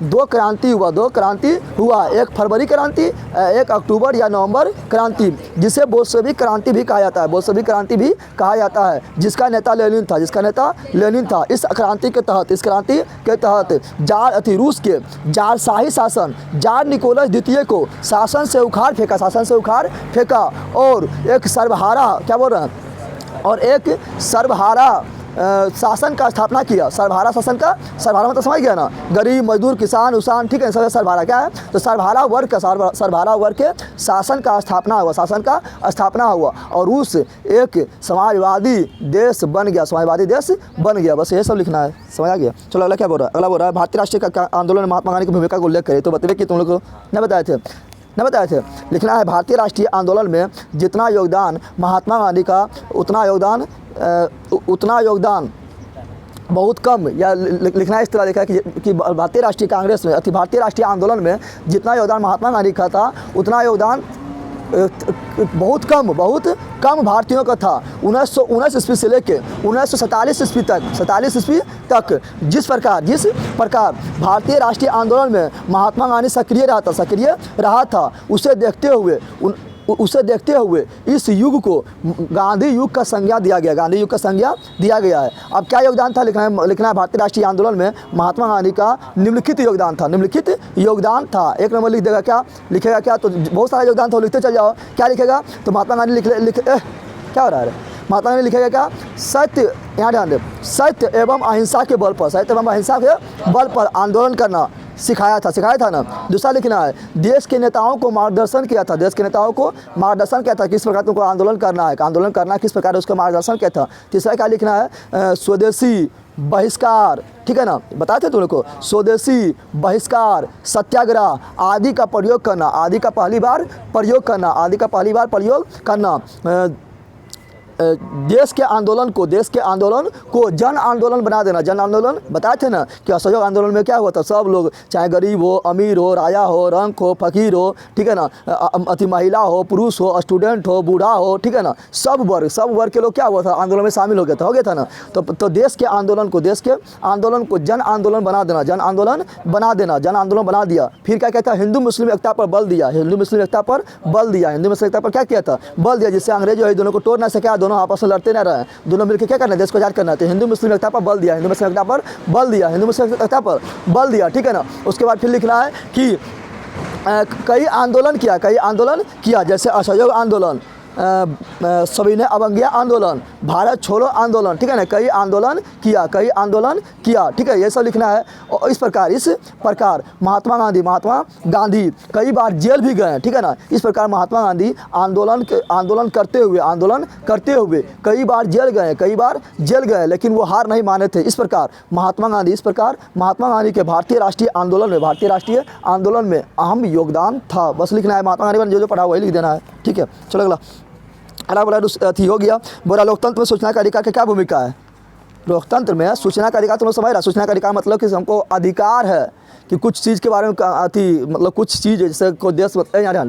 2 क्रांति हुआ, एक फरवरी क्रांति, एक अक्टूबर या नवंबर क्रांति, जिसे बोल्शेविक क्रांति भी कहा जाता है, जिसका नेता लेनिन था। इस क्रांति के तहत रूस के जारशाही शासन, जार निकोलस द्वितीय को शासन से उखाड़ फेंका और एक सर्वहारा शासन का स्थापना किया। सर्वहारा मतलब समझ गया ना, गरीब मजदूर किसान उसान, ठीक है, सब सर्वहारा क्या है, तो सर्वहारा वर्ग के शासन का स्थापना हुआ और रूस एक समाजवादी देश बन गया। बस ये सब लिखना है, समझ आ गया। चलो अगला क्या बोल रहा है, भारतीय राष्ट्रीय आंदोलन में महात्मा गांधी की भूमिका का उल्लेख करे, तो बताइए कि तुम लोग को नहीं बताए थे। लिखना है भारतीय राष्ट्रीय आंदोलन में जितना योगदान महात्मा गांधी का उतना योगदान बहुत कम, या लिखना है इस तरह लिखा है कि भारतीय राष्ट्रीय आंदोलन में जितना योगदान महात्मा गांधी का था, उतना योगदान बहुत कम भारतीयों का था। 1919 ईस्वी से लेकर 1947 ईस्वी तक जिस प्रकार भारतीय राष्ट्रीय आंदोलन में महात्मा गांधी सक्रिय रहा था, उसे देखते हुए इस युग को गांधी युग का संज्ञा दिया गया है। अब क्या योगदान था, लिखना है भारतीय राष्ट्रीय आंदोलन में महात्मा गांधी का निम्नलिखित योगदान था। एक नंबर लिख देगा, क्या लिखेगा, क्या तो बहुत सारा योगदान था, लिखते चल जाओ। क्या लिखेगा, तो महात्मा गांधी क्या हो रहा है, महात्मा गांधी ने लिखा गया क्या, सत्य, यहाँ ध्यान दे, सत्य एवं अहिंसा के बल पर, सत्य एवं अहिंसा के बल पर आंदोलन करना सिखाया था ना। दूसरा लिखना है, देश के नेताओं को मार्गदर्शन किया था, देश के नेताओं को मार्गदर्शन किया था किस प्रकार तुमको आंदोलन करना है, आंदोलन करना किस प्रकार उसका मार्गदर्शन किया था। तीसरा क्या लिखना है, स्वदेशी बहिष्कार, ठीक है ना, बताए थे तुम लोग को, स्वदेशी बहिष्कार, सत्याग्रह आदि का प्रयोग करना, आदि का पहली बार प्रयोग करना, आदि का पहली बार प्रयोग करना, देश के आंदोलन को जन आंदोलन बना देना। जन आंदोलन बताए थे ना कि असहयोग आंदोलन में क्या हुआ था, सब लोग चाहे गरीब हो, अमीर हो, राजा हो, रंक हो, फकीर हो, ठीक है ना, अति महिला हो, पुरुष हो, स्टूडेंट हो, बूढ़ा हो, ठीक है ना, सब वर्ग के लोग क्या हुआ था, आंदोलन में शामिल हो गया था ना। तो देश के आंदोलन को जन आंदोलन बना देना, जन आंदोलन बना दिया। फिर क्या कहता है, हिंदू मुस्लिम एकता पर बल दिया, हिंदू मुस्लिम एकता पर क्या किया था, बल दिया, जिससे अंग्रेज जो है दोनों को तोड़ ना सके, दोनों आपस में लड़ते ना रहे, दोनों मिलकर क्या करना है, देश को आजाद करना है। तो हिंदू मुस्लिम एकता पर बल दिया, हिंदू मुस्लिम एकता पर बल दिया, ठीक है ना। उसके बाद फिर लिखना है कि कई आंदोलन किया, जैसे असहयोग आंदोलन, सविनय अवज्ञा आंदोलन, भारत छोड़ो आंदोलन, ठीक है ना, कई आंदोलन किया, ठीक है, ये सब लिखना है। और इस प्रकार महात्मा गांधी कई बार जेल भी गए, ठीक है ना। इस प्रकार महात्मा गांधी आंदोलन करते हुए कई बार जेल गए, लेकिन वो हार नहीं माने थे। इस प्रकार महात्मा गांधी के भारतीय राष्ट्रीय आंदोलन में अहम योगदान था। बस लिखना है, महात्मा गांधी ने जो पढ़ा वही लिख देना है, ठीक है। चलो अगला अथी हो गया, बोला लोकतंत्र में सूचना का अधिकार की क्या भूमिका है। लोकतंत्र में सूचना का अधिकार तुम समझ रहा, सूचना का अधिकार मतलब कि हमको अधिकार है कि कुछ चीज़ के बारे में मतलब कुछ चीज़ जैसे कोई देश यहाँ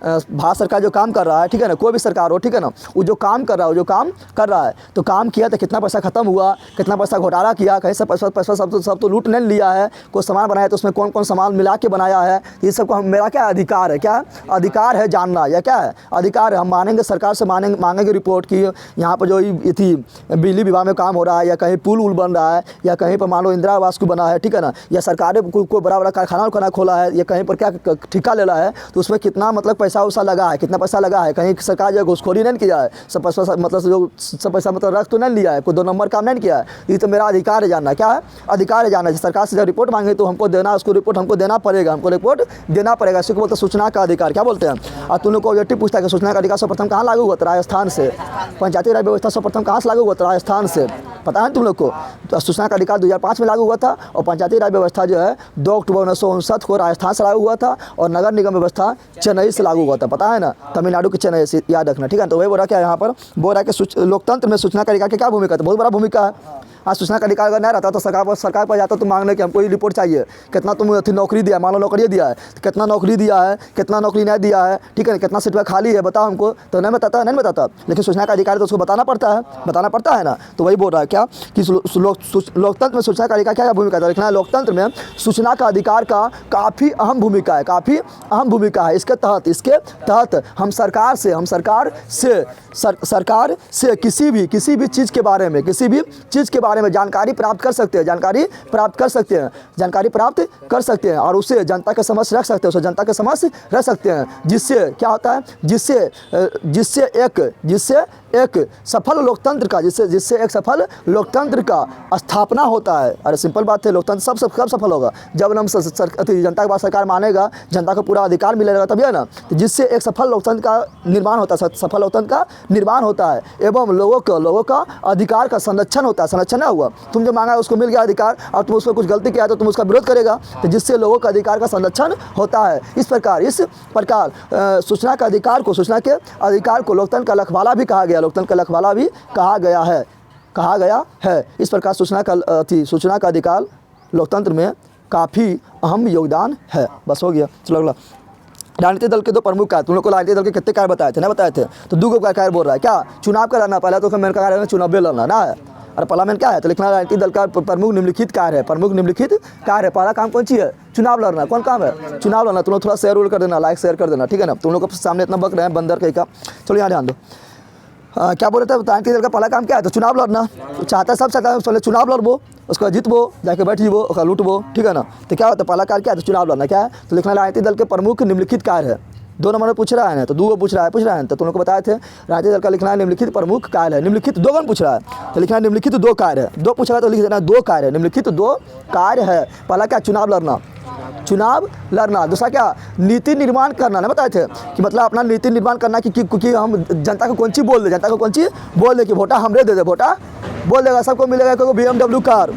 भारत सरकार जो काम कर रहा है, ठीक है ना, कोई भी सरकार हो, ठीक है ना, वो जो काम कर रहा है तो काम किया तो कितना पैसा खत्म हुआ, कितना पैसा घोटाला किया, कहीं से पैसा सब तो लूट नहीं लिया है, कोई सामान बनाया तो उसमें कौन कौन सामान मिला के बनाया है, ये सब को मेरा क्या अधिकार है, क्या अधिकार है जानना, या क्या है अधिकार है। हम मानेंगे, सरकार से मांगेंगे रिपोर्ट की यहाँ पर जो ये थी बिजली विभाग में काम हो रहा है, या कहीं पुल बन रहा है, या कहीं पर मान लो इंदिरा आवास को बना है, ठीक है ना, या सरकार ने कोई बड़ा कारखाना खोला है, या कहीं पर क्या ठेका ले रहा है, तो उसमें कितना मतलब पैसा लगा है, कितना पैसा लगा है, कहीं सरकार जो घुसखोरी नहीं किया है, सब पैसा मतलब रख तो नहीं लिया है, कोई 2 नंबर काम नहीं किया है। ये तो मेरा अधिकार है जानना, क्या है अधिकार है जानना। सरकार से जब रिपोर्ट मांगे तो हमको रिपोर्ट हमको देना पड़ेगा, इसी को बोलते हैं सूचना का अधिकार। क्या बोलते हैं। और तुम लोग को ऑब्जेक्टिव पूछता है कि सूचना का अधिकार सर्वप्रथम कहाँ लागू हुआ था, राजस्थान से। पंचायती राज व्यवस्था सर्वप्रथम कहाँ से लागू हुआ था, राजस्थान से, पता है तुम लोग को। तो सूचना का अधिकार 2005 में लागू हुआ था, और पंचायती राज व्यवस्था जो है 2 अक्टूबर 1959 को राजस्थान से लागू हुआ था, और नगर निगम व्यवस्था चेन्नई से लागू हुआ था, पता है ना, तमिलनाडु के चेन्नई से, याद रखना, ठीक है। तो वही बोल रहा क्या यहाँ पर, बोल रहा है कि लोकतंत्र में सूचना का अधिकार की क्या भूमिका है, तो बहुत बड़ा भूमिका है। आज सूचना का अधिकार अगर नहीं रहता तो सरकार पर जाता तो मांगने कि हमको ये रिपोर्ट चाहिए, कितना तुम नौकरी दिया, मान लो नौकरी दिया है, तो कितना नौकरी दिया है, कितना नौकरी नहीं दिया है, ठीक है, कितना सीट खाली है, बताओ हमको, तो नहीं बताता। लेकिन सूचना का अधिकार तो उसको बताना पड़ता है ना। तो वही बोल रहा है क्या कि लोकतंत्र में सूचना का अधिकार क्या भूमिका है। लिखना है, लोकतंत्र में सूचना का अधिकार का काफ़ी अहम भूमिका है। इसके तहत हम सरकार से किसी भी चीज़ के बारे में जानकारी प्राप्त कर सकते हैं, और उसे जनता के समक्ष रख सकते हैं, जिससे क्या होता है, जिससे एक सफल लोकतंत्र का स्थापना होता है। अरे सिंपल बात है, लोकतंत्र कब सफल होगा, जब हम जनता के पास सरकार मानेगा, जनता को पूरा अधिकार मिलेगा, तभी है ना। तो जिससे एक सफल लोकतंत्र का निर्माण होता है, एवं लोगों का अधिकार का संरक्षण होता है। संरक्षण ना हुआ, तुम जो मांगा उसको मिल गया अधिकार, और तुम उसमें कुछ गलती किया तो तुम उसका विरोध करेगा, तो जिससे लोगों का अधिकार का संरक्षण होता है। इस प्रकार सूचना के अधिकार को लोकतंत्र का लखवाला भी कहा गया है। इस प्रकार सूचना का अधिकार लोकतंत्र में काफ़ी अहम योगदान है। बस हो गया। चलो अगला, राजनीतिक दल के 2 प्रमुख कार्य, तुम लोग को राजनीतिक दल के कितने कार्य बताए थे, तो 2 कार्य बोल रहा है। क्या चुनाव का लड़ना, पहला तो मेन का कार्य है चुनाव लड़ना ना है, और पार्लियामेंट क्या है, तो लिखना राजनीतिक दल का प्रमुख निम्नलिखित कार्य है। पहला काम कौन सी है, चुनाव लड़ना। कौन काम है, चुनाव लड़ना। तुम लोग थोड़ा शेयर कर देना, लाइक शेयर कर देना, ठीक है ना। तुम लोग को सामने इतना बक रहे हैं बंदर कहीं का। चलो यहाँ ध्यान दो, क्या बोल रहे थे, राजनीतिक दल का पहला काम क्या है, तो चुनाव लड़ना। तो चाहता है पहले चुनाव लड़बो, उसको जीतबो, जाके बैठ जीबो, उसका लूटबो, ठीक है ना। तो क्या होता है, पहला कार्य क्या है, तो चुनाव लड़ना। क्या है, तो लिखना राजनीतिक दल के प्रमुख निम्नलिखित कार्य है। 2 नंबर में पूछ रहा है ना, तो 2 पूछ रहा है तो तुम लोग को बताए थे राजनीतिक दल का लिखना है निम्नलिखित प्रमुख कार्य है। निम्नलिखित 2 पूछ रहा है तो लिखना है निम्नलिखित 2 कार्य है। 2 पूछेगा तो लिख देना 2 कार्य है, निम्नलिखित 2 कार्य है। पहला क्या, चुनाव लड़ना। दूसरा क्या, नीति निर्माण करना। ना बताए थे कि मतलब अपना नीति निर्माण करना कि हम जनता को कौन चीज़ बोल दे कि वोटा हमरे दे दे, वोटा बोल देगा, सबको मिलेगा कोई BMW कार,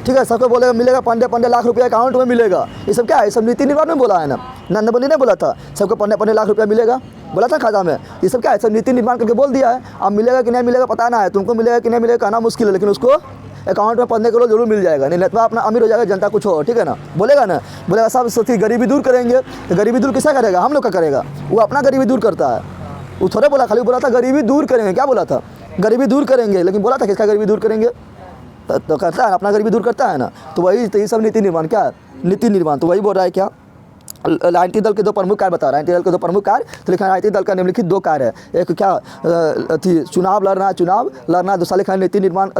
ठीक है, सबको बोलेगा मिलेगा 5 लाख रुपया अकाउंट में मिलेगा। ये सब क्या है, ये सब नीति निर्माण में बोला है ना, नंदबंदी ने बोला था सबको 5 लाख रुपया मिलेगा, बोला था खाता में। ये सब क्या है, सब नीति निर्माण करके बोल दिया है। अब मिलेगा कि नहीं मिलेगा पता ना है, तुमको मिलेगा कि नहीं मिलेगा कहना मुश्किल है, लेकिन उसको अकाउंट में 15 करोड़ जरूर मिल जाएगा। नहीं तो अपना अमीर हो जाएगा, जनता कुछ हो, ठीक है ना, बोलेगा सब सोचिए गरीबी दूर करेंगे, तो गरीबी दूर किसका करेगा, हम लोग का करेगा। वो अपना गरीबी दूर करता है, वो थोड़े बोला, खाली बोला था गरीबी दूर करेंगे। क्या बोला था, गरीबी दूर करेंगे, लेकिन बोला था किसका गरीबी दूर करेंगे, तो करता है अपना गरीबी दूर करता है ना। तो वही, तो ये सब नीति निर्माण, क्या है नीति निर्माण, तो वही बोल रहा है। क्या राजनीतिक दल के 2 प्रमुख कार्य बता रहा है, राजनीतिक दल के 2 प्रमुख कार्य, तो लिखा है राजनीतिक दल का निम्नलिखित 2 कार्य है। एक क्या चुनाव लड़ना, दूसरा लिखा है नीति निर्माण,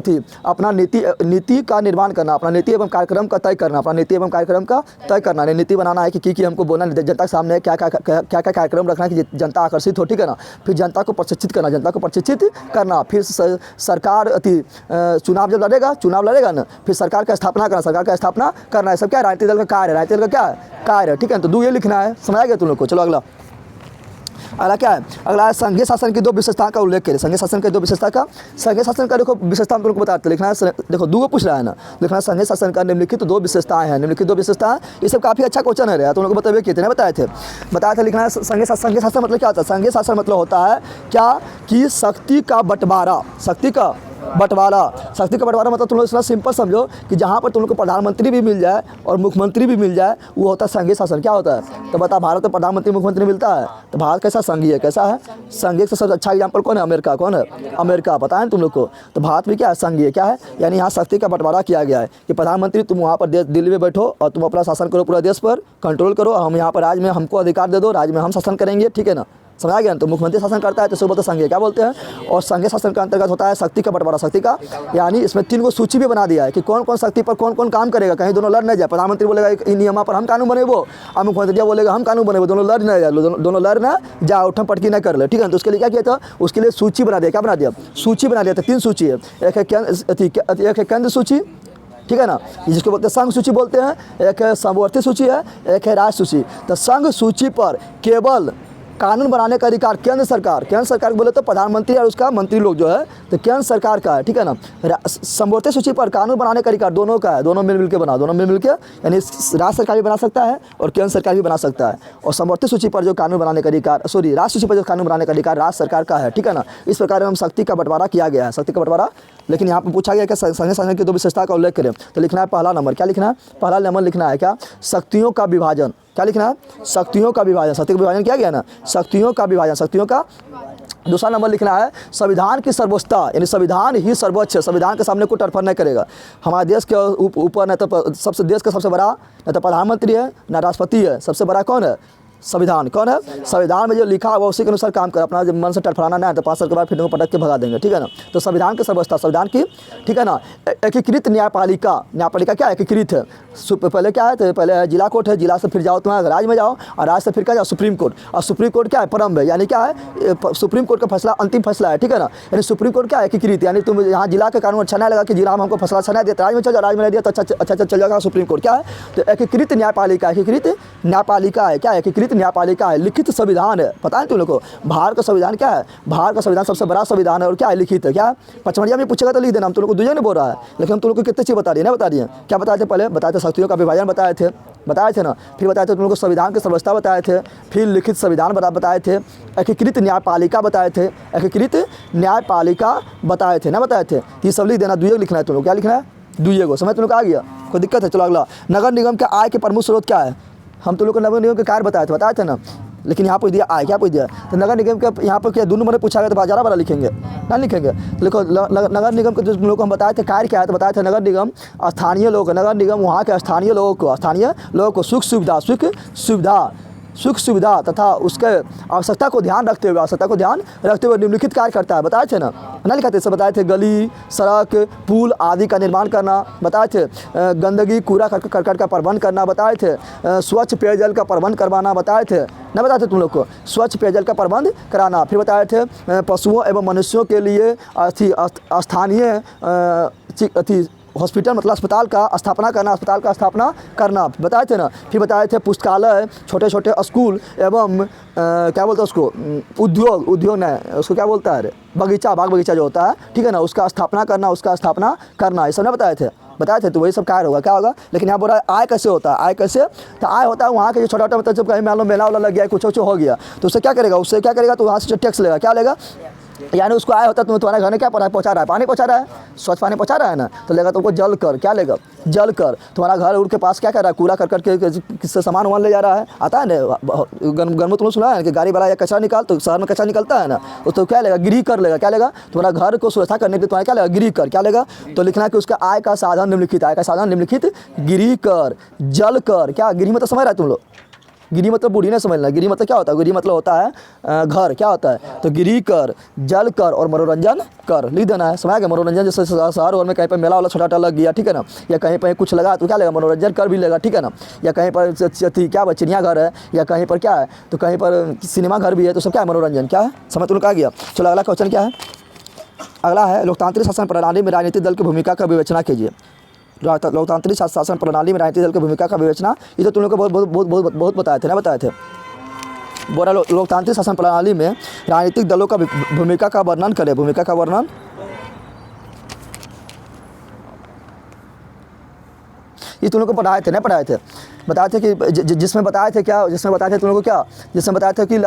अपना नीति का निर्माण करना, अपना नीति एवं कार्यक्रम का तय करना, अपना नीति एवं कार्यक्रम का तय करना। नीति बनाना है कि हमको बोलना जनता के सामने क्या कार्यक्रम रखना है कि जनता आकर्षित हो, ठीक है ना। फिर जनता को प्रशिक्षित करना, फिर सरकार चुनाव लड़ेगा ना, फिर सरकार का स्थापना करना, ये सब क्या राजनीतिक दल का कार्य है, राजनीतिक दल का क्या कार्य है, ठीक है। तो 2 ये लिखना है, समझ आ गया तुम लोग को। चलो अगला क्या है, अगला है संघीय शासन की 2 विशेषता का उल्लेख करें। संघीय शासन की 2 विशेषता का, संघीय शासन का देखो विशेषता हम तुमको बताते, लिखना है, देखो 2 पूछ रहा है ना, लिखना है संघीय शासन का निम्नलिखित 2 विशेषताएं हैं। निम्नलिखित 2 विशेषताएं, ये सब काफ़ी अच्छा क्वेश्चन है, तुम लोग को बताए थे। लिखना है संघीय शासन मतलब क्या होता है। संघीय शासन मतलब होता है क्या कि शक्ति का बंटवारा मतलब तुम लोग इसमें सिंपल समझो कि जहाँ पर तुम लोग को प्रधानमंत्री भी मिल जाए और मुख्यमंत्री भी मिल जाए, वो होता है संघीय शासन। क्या होता है, तो बता, भारत में प्रधानमंत्री मुख्यमंत्री मिलता है, तो भारत कैसा संघीय, कैसा है संघीय से सबसे अच्छा एग्जाम्पल कौन है, अमेरिका, पता है तुम लोग को। तो भारत भी क्या है, संघीय, क्या है, यानी यहाँ शक्ति का बंटवारा किया गया है कि प्रधानमंत्री तुम वहाँ पर दिल्ली में बैठो और तुम अपना शासन करो, पूरा देश पर कंट्रोल करो, हम यहाँ पर राज्य में हमको अधिकार दे दो, राज्य में हम शासन करेंगे, ठीक है ना, समझा गया। तो मुख्यमंत्री शासन करता है, तो इसको बोलते हैं संघीय, क्या बोलते हैं। और संघीय शासन के अंतर्गत होता है शक्ति का बंटवारा, शक्ति का, यानी इसमें 3 को सूची भी बना दिया है कि कौन कौन शक्ति पर कौन कौन काम करेगा, कहीं दोनों लड़ नहीं जाए। प्रधानमंत्री बोलेगा इन नियमों पर हम कानून बनेबो, और मुख्यमंत्री बोलेगा हम कानून बनेबो, दोनों लड़ न जाए, उठम पटकी न कर ले, ठीक है। तो उसके लिए क्या किया था, उसके लिए सूची बना दिया, क्या बना दिया, सूची बना दिया था। 3 सूची है, एक है केंद्र सूची, ठीक है ना, जिसको बोलते हैं संघ सूची बोलते हैं, एक है समवर्ती सूची है, एक है राज्य सूची। तो संघ सूची पर केवल कानून बनाने का अधिकार केंद्र सरकार बोले तो प्रधानमंत्री और उसका मंत्री लोग जो है तो केंद्र सरकार का है, ठीक है ना। समवर्ती सूची पर कानून बनाने का अधिकार दोनों का है, दोनों मिल के यानी राज्य सरकार भी बना सकता है और केंद्र सरकार भी बना सकता है। और समवर्ती सूची पर जो कानून बनाने का अधिकार, राज्य सूची पर जो कानून बनाने का अधिकार राज्य सरकार का है, ठीक है ना। इस प्रकार हम शक्ति का बंटवारा किया गया है, शक्ति का बंटवारा। लेकिन यहाँ पर पूछा गया कि संघीय शासन की 2 विशेषता का उल्लेख करें, तो लिखना है पहला नंबर, क्या लिखना है, पहला नंबर लिखना है क्या, शक्तियों का विभाजन। क्या लिखना है, शक्तियों का विभाजन, शक्ति का विभाजन किया गया ना, शक्तियों का विभाजन, शक्तियों का। दूसरा नंबर लिखना है संविधान की सर्वोच्चता, यानी संविधान ही सर्वोच्च है, संविधान के सामने कोई टरफर नहीं करेगा। हमारे देश के ऊपर न तो देश का सबसे बड़ा न तो प्रधानमंत्री है न राष्ट्रपति है, सबसे बड़ा कौन है, संविधान। कौन है, संविधान में जो लिखा हुआ उसी के अनुसार काम कर, अपना जब मन से टरफराना ना है तो 5 साल के बाद फिर उनको पटक के भगा देंगे, ठीक है ना। तो संविधान की सर्वोच्चता, संविधान की, ठीक है ना। एकीकृत न्यायपालिका क्या एकीकृत है, पहले क्या है, तो पहले जिला कोर्ट है, जिला से फिर जाओ तुम्हारे राज्य में जाओ, और राज्य से फिर क्या जाओ सुप्रीम कोर्ट, और सुप्रीम कोर्ट क्या है, परम है, यानी क्या है, सुप्रीम कोर्ट का फैसला अंतिम फैसला है, ठीक है ना। यानी सुप्रीम कोर्ट क्या है, एकीकृत, यानी तुम यहाँ जिला का कानून अच्छा नहीं लगा कि जिला में हमको फैसला अच्छा नहीं दिया, राज्य में चल जाओ, राज्य में नहीं दिया तो अच्छा चल जाएगा सुप्रीम कोर्ट, क्या है, तो एकीकृत न्यायपालिका है, क्या एकीकृत न्यायपालिका है। लिखित संविधान है, पता है तुम लोग को, भारत का संविधान क्या है, भारत का संविधान सबसे बड़ा संविधान है, और क्या है, लिखित है। क्या पचमढ़िया में पूछेगा तो लिख देना, हम तुम लोग को दूसरे नहीं बोल रहा है, लेकिन हम तुम लोग को कितने चीज़ बता दिए ना, बता दिए क्या बताए थे, पहले बताए थे शक्तियों का विभाजन बताए थे ना, फिर बताए थे तुम लोग को संविधान की सर्वोच्चता बताए थे, फिर लिखित संविधान बताए थे, एकीकृत न्यायपालिका बताए थे, एकीकृत न्यायपालिका बताए थे ना, बताए थे। ये सब लिख देना, दुइये लिखना है तुम लोग, क्या लिखना है, दुइये को, समझ तुम लोग आ गया, कोई दिक्कत है। चलो अगला, नगर निगम के आय के प्रमुख स्रोत क्या है, हम तुम लोग को नगर निगम के कार्य बताए थे ना, लेकिन यहाँ पर दिया आय, क्या पूछ दिया, तो नगर निगम के यहाँ पर क्या 2 नंबर पूछा गया तो ज़्यादा बड़ा लिखेंगे ना, लिखेंगे तो लिखो नगर निगम के जो लोग हम बताए थे कार्य क्या है, तो बताए थे नगर निगम स्थानीय लोग, नगर निगम वहाँ के स्थानीय लोगों को सुख सुविधा सुख सुविधा तथा उसके आवश्यकता को ध्यान रखते हुए निम्नलिखित कार्य करता है। बताए थे ना लिखा थे, सब बताए थे। गली, सड़क, पुल आदि का निर्माण करना बताए थे। गंदगी, कूड़ा करकट का प्रबंध करना बताए थे। स्वच्छ पेयजल का प्रबंध करवाना बताए थे ना, बताए थे तुम लोग को, स्वच्छ पेयजल का प्रबंध कराना। फिर बताए थे पशुओं एवं मनुष्यों के लिए स्थानीय हॉस्पिटल मतलब अस्पताल का स्थापना करना बताए थे ना। फिर बताए थे पुस्तकालय, छोटे छोटे स्कूल एवं क्या बोलते हैं उसको, उद्योग नहीं, उसको क्या बोलता है, बगीचा, बाग बगीचा जो होता है, ठीक है ना, उसका स्थापना करना, ये सब ना बताए थे। तो वही सब कार्य होगा, क्या होगा। लेकिन यहाँ बोल रहा है आय कैसे होता है, आय कैसे, तो आय होता है वहाँ के जो छोटा छोटा, मतलब जब कहीं मान लो मेला वाला लग गया, कुछ हो गया, तो उससे क्या करेगा, तो वहाँ से टैक्स लेगा, क्या लेगा, यानी उसको आया होता है तुम्हारे घर में क्या पहुँचा रहा है, पानी पहुँचा रहा है, स्वच्छ पानी पहुँचा रहा है ना, तो लेगा तुमको जल कर, क्या लेगा, जल कर। तुम्हारा घर उड़ के पास क्या कर रहा है, कूड़ा करकट के किससे सामान वामान ले जा रहा है, आता है ना, घर में तुमने सुना है कि गाड़ी वाला या कचरा निकाल, तो शहर में कचरा निकलता है ना, तो क्या लेगा, गृह कर लेगा, क्या लेगा, तुम्हारा घर को सुरक्षा करने के लिए तुम्हारा क्या लेगा, गृह कर, क्या लेगा। तो लिखना है कि उसका आय का साधन निम्नलिखित गृह कर, जल कर, क्या गृह मतलब समझ रहा है तुम लोग, गिरी मतलब बूढ़ी ने समझना, गिरी मतलब क्या होता है, गिरी मतलब होता है घर, क्या होता है, तो गिरी कर, जल कर और मनोरंजन कर, लिख देना है, समझ गया। मनोरंजन जैसे शहर और में कहीं पर मेला वाला छोटा लग गया, ठीक है ना, या कहीं पर कुछ लगा तो क्या लेगा, मनोरंजन कर भी लेगा, ठीक है ना। या कहीं पर क्या चिड़ियाघर है, या कहीं पर क्या है, तो कहीं पर सिनेमा घर भी है, तो सब क्या है, मनोरंजन, क्या है, समझ तुमने कहा गया। चलो अगला क्वेश्चन क्या है, अगला है लोकतांत्रिक शासन प्रणाली में राजनीतिक दल की भूमिका का विवेचना कीजिए। लोकतांत्रिक शासन प्रणाली में राजनीतिक दल की भूमिका का विवेचना, ये तो तुम लोग को बहुत बताए थे ना, बताए थे। बोला लोकतांत्रिक शासन प्रणाली में राजनीतिक दलों का भूमिका का वर्णन करें, भूमिका का वर्णन। ये तुम लोग को पढ़ाए थे ना, बताए थे कि जिसमें बताए थे क्या, जिसमें बताए थे तुम लोग को क्या, जिसमें बताए थे कि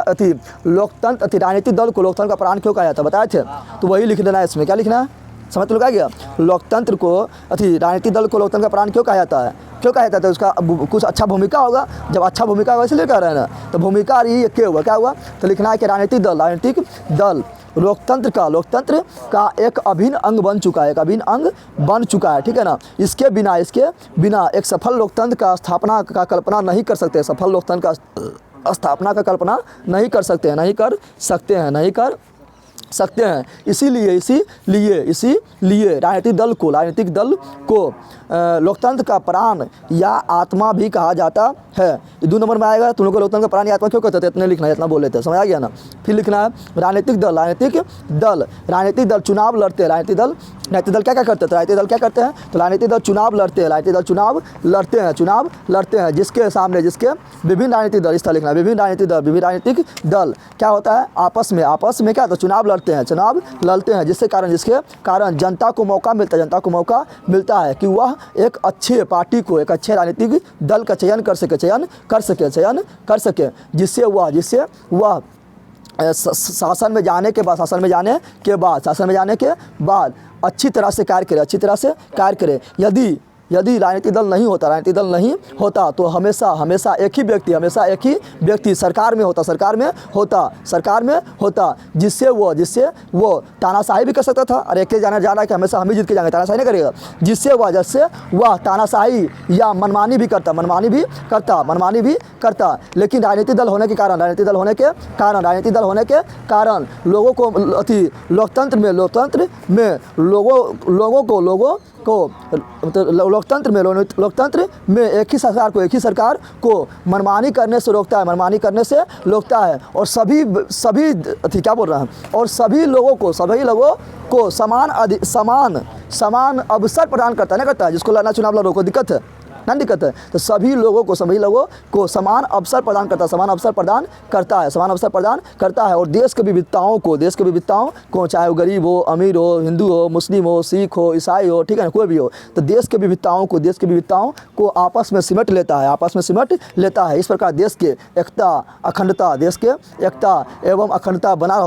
लोकतंत्र राजनीतिक दल को लोकतंत्र का प्राण क्यों कहा जाता है, बताए थे। तो वही लिख देना है इसमें, क्या लिखना है, समझ तुम लोग आ गया। लोकतंत्र को राजनीतिक दल को लोकतंत्र का प्राण क्यों कहा जाता है, तो उसका कुछ अच्छा भूमिका होगा, जब अच्छा भूमिका होगा इसलिए कह रहे हैं ना, तो भूमिका ये क्या हुआ, तो लिखना है कि राजनीतिक दल लोकतंत्र का एक अभिन्न अंग बन चुका है, ठीक है ना। इसके बिना एक सफल लोकतंत्र का स्थापना का कल्पना नहीं कर सकते, सफल लोकतंत्र का स्थापना का कल्पना नहीं कर सकते हैं। इसीलिए राजनीतिक दल को लोकतंत्र का प्राण या आत्मा भी कहा जाता है। 2 नंबर में आएगा, तुम लोग को लोकतंत्र का प्राण या आत्मा क्यों कहते थे, इतने लिखना है, इतना बोल लेते हैं, समझ आ गया ना। फिर लिखना है राजनीतिक दल चुनाव लड़ते हैं, राजनीतिक दल क्या करते हैं, तो राजनीतिक दल चुनाव लड़ते हैं, जिसके विभिन्न राजनीतिक दल, इस तरह लिखना है, विभिन्न राजनीतिक दल क्या होता है, आपस में क्या, तो चुनाव लड़ते हैं, जिसके कारण जनता को मौका मिलता है कि वह एक अच्छे पार्टी को, एक अच्छे राजनीतिक दल का चयन कर सके, जिससे वह शासन में जाने के बाद अच्छी तरह से कार्य करे। यदि राजनीतिक दल नहीं होता तो हमेशा एक ही व्यक्ति सरकार में होता, जिससे वो तानाशाही भी कर सकता था। अरे एक जाना जा रहा है कि हमेशा हम ही जीत के जाएंगे, तानाशाही नहीं करेगा, जिससे वह तानाशाही या मनमानी भी करता। लेकिन राजनीतिक दल होने के कारण लोगों को लोकतंत्र में एक ही सरकार को मनमानी करने से रोकता है, और सभी क्या बोल रहा है, और सभी लोगों को समान अवसर प्रदान करता है। जिसको लड़ना चुनाव लड़ो को दिक्कत है, तो सभी लोगों को समान अवसर प्रदान करता है, और देश के विविधताओं को, चाहे वो गरीब हो, अमीर हो, हिंदू हो, मुस्लिम हो, सिख हो, ईसाई हो, ठीक है ना, कोई भी हो, तो देश के विविधताओं को आपस में सिमट लेता है। इस प्रकार देश के एकता एवं अखंडता बना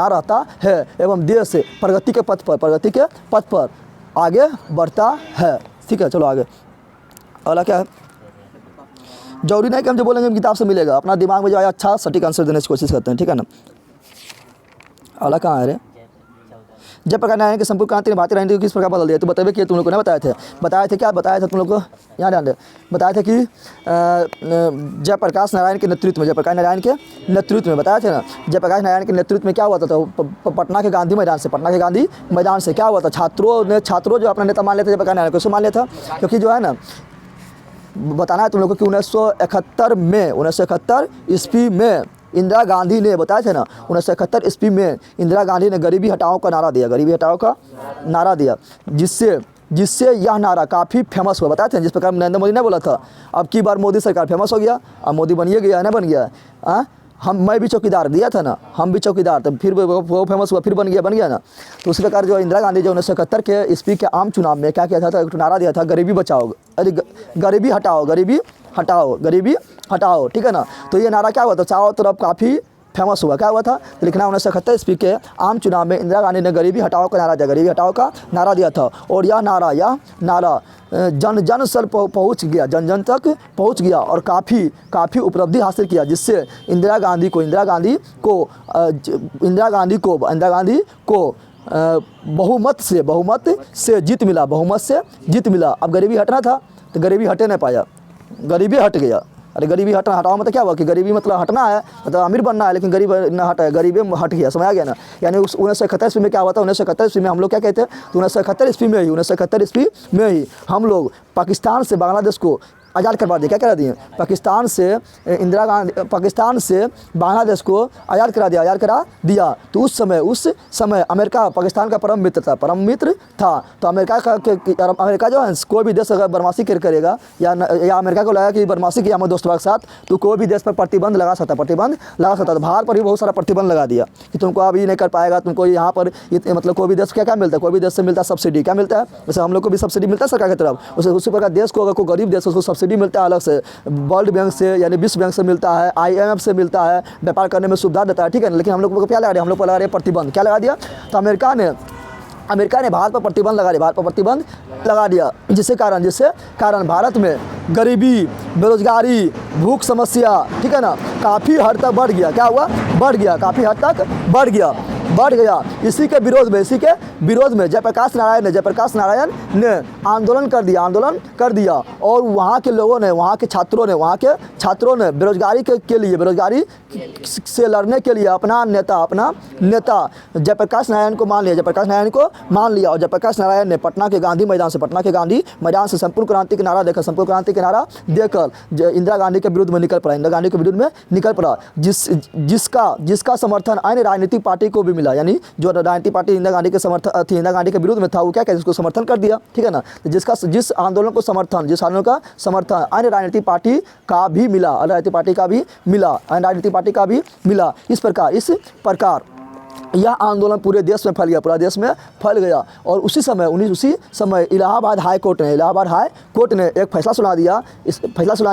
रहता है एवं देश प्रगति के पथ पर आगे बढ़ता है। ठीक है, चलो आगे। अगला क्या है, जरूरी नहीं कि हम जो बोलेंगे किताब से मिलेगा, अपना दिमाग में जो आया अच्छा सटीक आंसर देने की कोशिश करते हैं, ठीक है ना। अगला कहाँ है रे, जयप्रकाश नारायण की संपूर्ण क्रांति ने भारतीय राजनीति को किस प्रकार बदल दिया? तो बताइए कि तुम लोग को नहीं बताए थे क्या बताया था तुम लोग को, यहाँ ध्यान दे, बताया था कि जयप्रकाश नारायण के नेतृत्व में, जयप्रकाश नारायण के नेतृत्व में बताया था ना, जयप्रकाश नारायण के नेतृत्व में क्या हुआ था? पटना के गांधी मैदान से, पटना के गांधी मैदान से क्या हुआ था? छात्रों जो अपना नेता मान लेते जयप्रकाश नारायण को, कैसे मान लिया था? क्योंकि जो है ना, बताना है तुम लोगों को कि 1971 ईस्वी में इंदिरा गांधी ने, बताया थे ना, 1971 ईस्वी में इंदिरा गांधी ने गरीबी हटाओ का नारा दिया, गरीबी हटाओ का नारा दिया, जिससे यह नारा काफ़ी फेमस हुआ। बताया थे जिस प्रकार नरेंद्र मोदी ने बोला था अब की बार मोदी सरकार फेमस हो गया, अब मोदी बनिए गया है ना, बन गया है। मैं भी चौकीदार दिया था ना, हम भी चौकीदार, तो फिर वो फेमस हुआ, फिर बन गया ना। तो उसी प्रकार जो इंदिरा गांधी जो 1971 के ईस्वी के आम चुनाव में क्या किया था? एक नारा दिया था, गरीबी बचाओ, अरे गरीबी हटाओ, गरीबी हटाओ, गरीबी हटाओ, ठीक है ना। तो ये नारा क्या हुआ था? चारों तरफ काफ़ी फेमस हुआ। क्या हुआ था? तो लिखना 1971 ईस्वी के आम चुनाव में इंदिरा गांधी ने गरीबी हटाओ का नारा दिया, गरीबी हटाओ का नारा दिया था। और यह नारा जन जन तक पहुँच गया, जन जन तक पहुँच गया और काफ़ी उपलब्धि हासिल किया, जिससे इंदिरा गांधी को बहुमत से जीत मिला। अब गरीबी हटना था तो गरीबी हटे नहीं पाया, गरीबी हट गया। अरे गरीबी हटाओ मतलब क्या हुआ कि गरीबी मतलब हटना है, मतलब अमीर बनना है, लेकिन गरीब न हटा, गरीबी हट गया, समझ आ गया ना। यानी उस 1971 ईस्वी में क्या हुआ था? 1971 ईस्वी में हम लोग क्या कहते हैं? तो 1971 ईस्वी में ही हम लोग पाकिस्तान से बांग्लादेश को आज़ाद करवा दिया। क्या करा दिए? पाकिस्तान से बांग्लादेश को आज़ाद करा दिया। तो उस समय अमेरिका पाकिस्तान का परम मित्र था। तो अमेरिका जो है, कोई भी देश अगर बदमाशी करेगा या अमेरिका को लगा कि बदमाशी किया हमारे दोस्तों के साथ, तो कोई भी देश पर प्रतिबंध लगा सकता। तो भारत पर भी बहुत सारा प्रतिबंध लगा दिया कि तुमको अब ये नहीं कर पाएगा, तुमको यहाँ पर मतलब कोई भी देश क्या मिलता है? कोई भी देश से मिलता है सब्सिडी। क्या मिलता है? जैसे हम लोग को भी सब्सिडी मिलता है सरकार की तरफ, उसी प्रकार देश को अगर कोई गरीब देश उसको सब्सिडी मिलता है अलग से, वर्ल्ड बैंक से यानी विश्व बैंक से मिलता है, IMF से मिलता है, व्यापार करने में सुविधा देता है, ठीक है ना। लेकिन हम लोग को क्या लगा दिया? हम लोग को लगा रहे प्रतिबंध। क्या लगा दिया? तो अमेरिका ने भारत पर प्रतिबंध लगा दिया, जिससे कारण भारत में गरीबी, बेरोजगारी, भूख समस्या, ठीक है ना, काफ़ी हद तक बढ़ गया। क्या हुआ? काफ़ी हद तक बढ़ गया। इसी के विरोध में जयप्रकाश नारायण ने आंदोलन कर दिया और वहाँ के लोगों ने, वहाँ के छात्रों ने बेरोजगारी से लड़ने के लिए अपना नेता जयप्रकाश नारायण को मान लिया। और जयप्रकाश नारायण ने पटना के गांधी मैदान से संपूर्ण क्रांति के नारा देकर इंदिरा गांधी के विरुद्ध में निकल पड़ा, जिसका समर्थन अन्य राजनीतिक पार्टी को भी मिला। यानी जो राजनीतिक पार्टी इंदिरा गांधी के विरुद्ध में था, वो क्या कहते, उसको समर्थन कर दिया, ठीक है ना। जिस आंदोलन का समर्थन अन्य राजनीतिक पार्टी का भी मिला, इस प्रकार यह आंदोलन पूरे देश में फैल गया। और उसी समय इलाहाबाद हाई कोर्ट ने एक फैसला सुना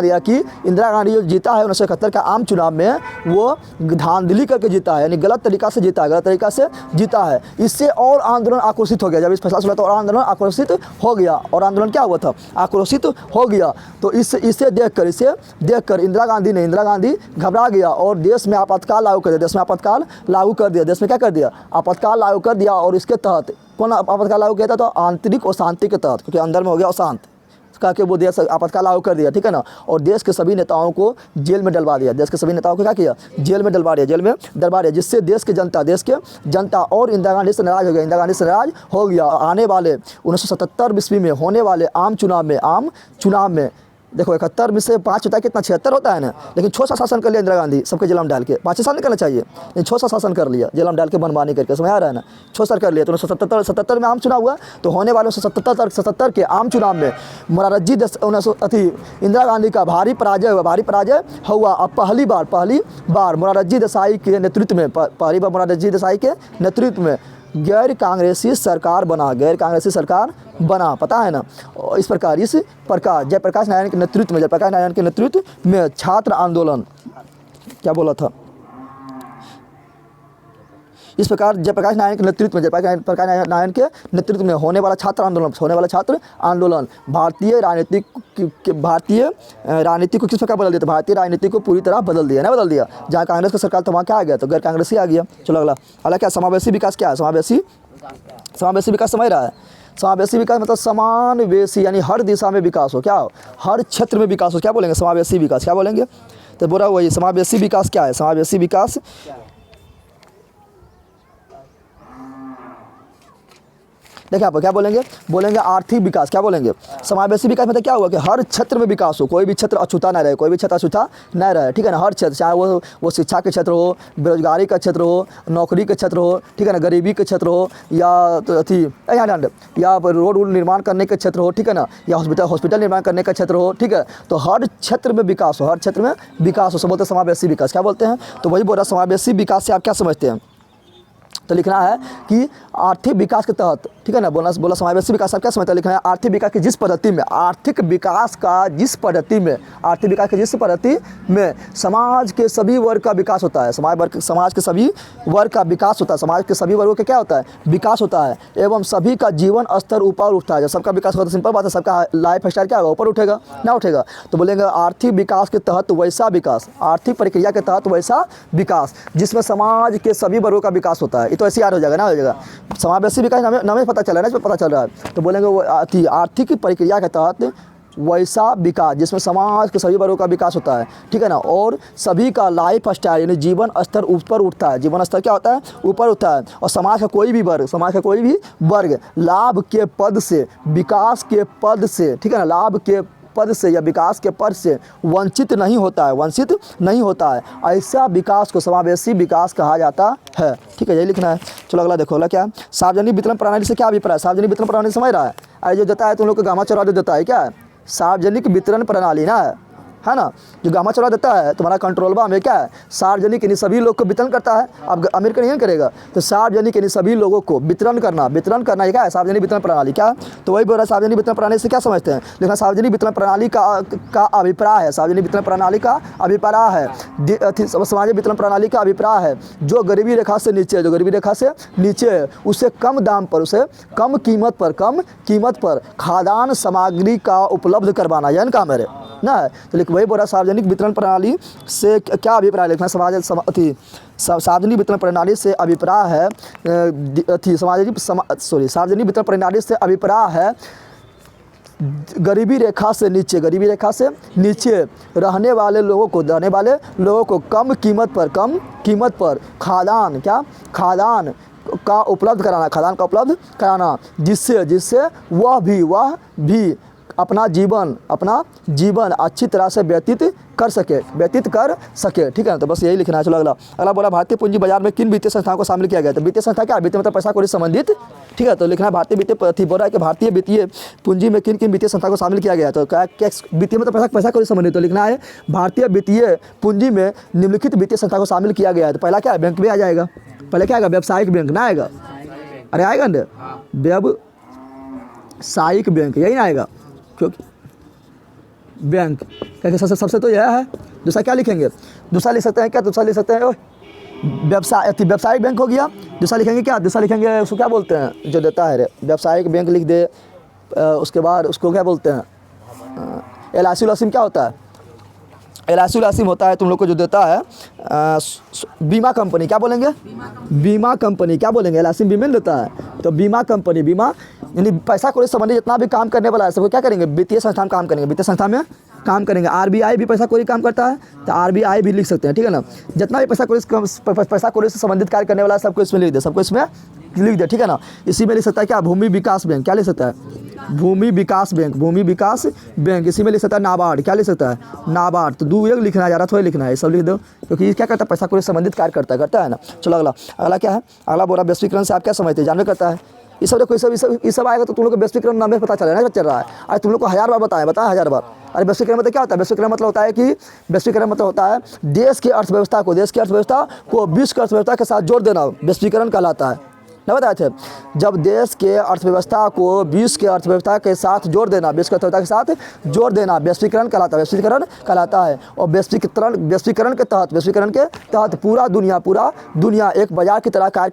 दिया कि इंदिरा गांधी जो जीता है 1971 का आम चुनाव में, वो धांधली करके जीता है, यानी गलत तरीका से जीता है। इससे और आंदोलन आक्रोशित हो गया। जब इस फैसला सुना तो और आंदोलन आक्रोशित हो गया। और आंदोलन क्या हुआ था? आक्रोशित हो गया। तो इसे देखकर इंदिरा गांधी घबरा गया और देश में आपातकाल लागू कर दिया। देश में क्या कर दिया? आपातकाल लागू कर दिया। और इसके तहत कौन आपातकाल लागू किया था? तो आंतरिक अशांति के तहत, क्योंकि अंदर में हो गया अशांत, करके वो देश आपातकाल लागू कर दिया, ठीक है ना। और देश के सभी नेताओं को जेल में डलवा दिया। क्या किया? जेल में डलवा दिया, जिससे देश की जनता और इंदिरा गांधी से नाराज हो गया। आने वाले 1977 ईस्वी में होने वाले आम चुनाव में देखो 71 में से 5 होता है कितना? 76 होता है ना। लेकिन 6 साल शासन कर लिया इंदिरा गांधी, सबके जेल में डाल के। 5 साल नहीं करना चाहिए, लेकिन 6 साल शासन कर लिया, जेल में डाल के मनमानी करके, समझ आ रहा है ना। 6 साल कर लिया। तो 1977 में आम चुनाव हुआ। तो होने वाले 1977 के आम चुनाव में इंदिरा गांधी का भारी पराजय हुआ। अब पहली बार मोरारजी देसाई के नेतृत्व में गैर कांग्रेसी सरकार बना, पता है ना। इस प्रकार जयप्रकाश नारायण के नेतृत्व में छात्र आंदोलन, क्या बोला था? इस प्रकार जयप्रकाश नारायण के नेतृत्व में होने वाला छात्र आंदोलन भारतीय राजनीति को किस प्रकार बदल दिया? तो भारतीय राजनीति को पूरी तरह बदल दिया। जहाँ कांग्रेस का सरकार था वहाँ क्या आ गया? तो गैर कांग्रेसी आ गया। चलो अगला क्या? समावेशी विकास क्या है? समावेशी विकास समझ रहा है? समावेशी विकास मतलब समानवेशी, यानी हर दिशा में विकास हो, क्या हो, हर क्षेत्र में विकास हो, क्या बोलेंगे समावेशी विकास, क्या बोलेंगे? तो बोला वही समावेशी विकास क्या है? समावेशी विकास देखिए आप क्या बोलेंगे, बोलेंगे आर्थिक विकास, क्या बोलेंगे? समावेशी विकास मतलब क्या हुआ कि हर क्षेत्र में विकास हो, कोई भी क्षेत्र अछूता न रहे, कोई भी क्षेत्र अछूता न रहे, ठीक है ना? हर क्षेत्र, चाहे वो शिक्षा के क्षेत्र हो, बेरोजगारी का क्षेत्र हो, नौकरी के क्षेत्र हो, ठीक है ना, गरीबी के क्षेत्र हो, या या रोड निर्माण करने के क्षेत्र हो, ठीक है ना, या हॉस्पिटल निर्माण करने का क्षेत्र हो, ठीक है? तो हर क्षेत्र में विकास हो, हर क्षेत्र में विकास हो, सब बोलते हैं समावेशी विकास, क्या बोलते हैं? तो वही बोल रहा समावेशी विकास से आप क्या समझते हैं? तो लिखना है कि आर्थिक विकास के तहत, ठीक है ना, बोला समावेशी विकास आप क्या समझते हैं? लिखना है आर्थिक विकास की जिस पद्धति में, आर्थिक विकास का जिस पद्धति में, आर्थिक विकास की जिस पद्धति में समाज के सभी वर्ग का विकास होता है, समाज के सभी वर्ग का विकास होता है, समाज के सभी वर्गों का क्या होता है? विकास होता है, एवं सभी का जीवन स्तर ऊपर उठता है। जब सबका विकास होता है, सिंपल बात है, सबका लाइफ स्टाइल क्या होगा? ऊपर उठेगा ना उठेगा? तो बोलेंगे आर्थिक विकास के तहत वैसा विकास, आर्थिक प्रक्रिया के तहत वैसा विकास जिसमें समाज के सभी वर्गों का विकास होता है। ये तो ऐसे याद हो जाएगा ना, हो जाएगा। समावेशी विकास नाम पता चल रहा है ना, पता चल रहा है। तो बोलेंगे वो आर्थिक प्रक्रिया के तहत वैसा विकास जिसमें समाज के सभी वर्गों का विकास होता है, ठीक है ना, और सभी का लाइफ स्टाइल यानी जीवन स्तर ऊपर उठता है। जीवन स्तर क्या होता है? ऊपर उठता है। और समाज का कोई भी वर्ग लाभ के पद से, विकास के पद से, ठीक है ना, लाभ के पद से या विकास के पद से वंचित नहीं होता है, ऐसा विकास को समावेशी विकास कहा जाता है, ठीक है? यही लिखना है। चलो अगला देखो, अगला क्या है? सार्वजनिक वितरण प्रणाली से क्या अभिप्राय? सार्वजनिक वितरण प्रणाली समझ रहा है? अरे जो देता है तुम लोग को गामा चौरा देता है, क्या है? सार्वजनिक वितरण प्रणाली ना है ना, जो गामा चौरा देता है तुम्हारा कंट्रोलवा में क्या है? सार्वजनिक यानी सभी लोग को वितरण करता है। अब अमेरिका नहीं करेगा, तो सार्वजनिक यानी सभी लोगों को वितरण करना ये क्या है? सार्वजनिक वितरण प्रणाली, क्या? तो वही बोल रहा है सार्वजनिक वितरण प्रणाली से क्या समझते हैं? लेकिन सार्वजनिक वितरण प्रणाली का अभिप्राय है, सार्वजनिक वितरण प्रणाली का अभिप्राय है, सामाजिक वितरण प्रणाली का अभिप्राय है जो गरीबी रेखा से नीचे है, उसे कम दाम पर, उसे कम कीमत पर खाद्यान्न सामग्री का उपलब्ध करवाना, यह काम है ना है। तो वही बोल रहा सार्वजनिक वितरण प्रणाली से क्या अभिप्राय लिखना? सार्वजनिक वितरण प्रणाली से अभिप्राय है सार्वजनिक वितरण प्रणाली से अभिप्राय है गरीबी रेखा से नीचे रहने वाले लोगों को कम कीमत पर खाद्यान्न का उपलब्ध कराना, जिससे वह भी अपना जीवन अच्छी तरह से व्यतीत कर सके, ठीक है ना? तो बस यही लिखना है। चलो अगला बोला भारतीय पूंजी बाजार में किन वित्तीय संस्थाओं को शामिल किया गया? तो वित्तीय संस्था क्या? वित्तीय मतलब पैसा कौड़ी संबंधित, ठीक है? तो लिखना है भारतीय वित्तीय बोल रहा है कि भारतीय वित्तीय पूंजी में किन वित्तीय संस्था को शामिल किया गया? तो क्या वित्तीय मतलब पैसा कौड़ी संबंधित, तो लिखना है भारतीय वित्तीय पूंजी में निम्नलिखित वित्तीय संस्था को शामिल किया गया है। तो पहला क्या है? बैंक भी आ जाएगा। पहले क्या आएगा? व्यावसायिक बैंक ना आएगा? अरे आएगा ना, व्यावसायिक बैंक, यही ना आएगा, क्योंकि बैंक क्या सबसे तो यह है। दूसरा क्या लिखेंगे? दूसरा लिख सकते हैं क्या? दूसरा लिख सकते हैं व्यावसायिक बैंक हो गया। दूसरा लिखेंगे क्या? दूसरा लिखेंगे उसको क्या बोलते हैं जो देता है? व्यावसायिक बैंक लिख दे। उसके बाद उसको क्या बोलते हैं? LIC उलासिम क्या होता है? LIC उलासिम होता है तुम लोग को जो देता है बीमा कंपनी, क्या बोलेंगे? बीमा कंपनी, क्या बोलेंगे? LIC बीमा देता है, तो बीमा कंपनी, बीमा यानी पैसा कौड़ी संबंधी जितना भी काम करने वाला है सबको क्या करेंगे? वित्तीय संस्थान काम करेंगे, वित्तीय संस्था में काम करेंगे। RBI भी पैसा कौड़ी काम करता है, तो RBI भी लिख सकते हैं, ठीक है ना? जितना भी पैसा कौड़ी से संबंधित कार्य करने वाला है सबको इसमें लिख दे, ठीक है ना? इसी में लिख सकता है क्या? भूमि विकास बैंक, क्या लिख सकता है? भूमि विकास बैंक, इसी में लिख सकता है नाबार्ड, क्या लिख सकता है? नाबार्ड। तो 2 लिखना है, ज़्यादा थोड़ा लिखना है, ये सब लिख दो, क्योंकि ये क्या करता है? पैसा कौड़ी संबंधित कार्य करता है ना। चलो अगला क्या है? अगला बोला वैश्वीकरण से आप क्या समझते हैं? जानवे करता है ये सब। देखो ये सब आएगा तो तुम लोग को वैश्वीकरण नाम में पता चल रहा है। आज तुम लोग को 1000 बार बताया 1000 बार। अरे वैश्वीकरण मतलब क्या होता है? वैश्वीकरण मतलब होता है देश की अर्थव्यवस्था को विश्व की अर्थव्यवस्था के साथ जोड़ देना, वैश्वीकरण कहलाता है ना, बताए थे। जब देश के अर्थव्यवस्था को विश्व के अर्थव्यवस्था के साथ जोड़ देना, वैश्वीकरण कहलाता है। और वैश्वीकरण के तहत पूरा दुनिया एक बाजार की तरह कार्य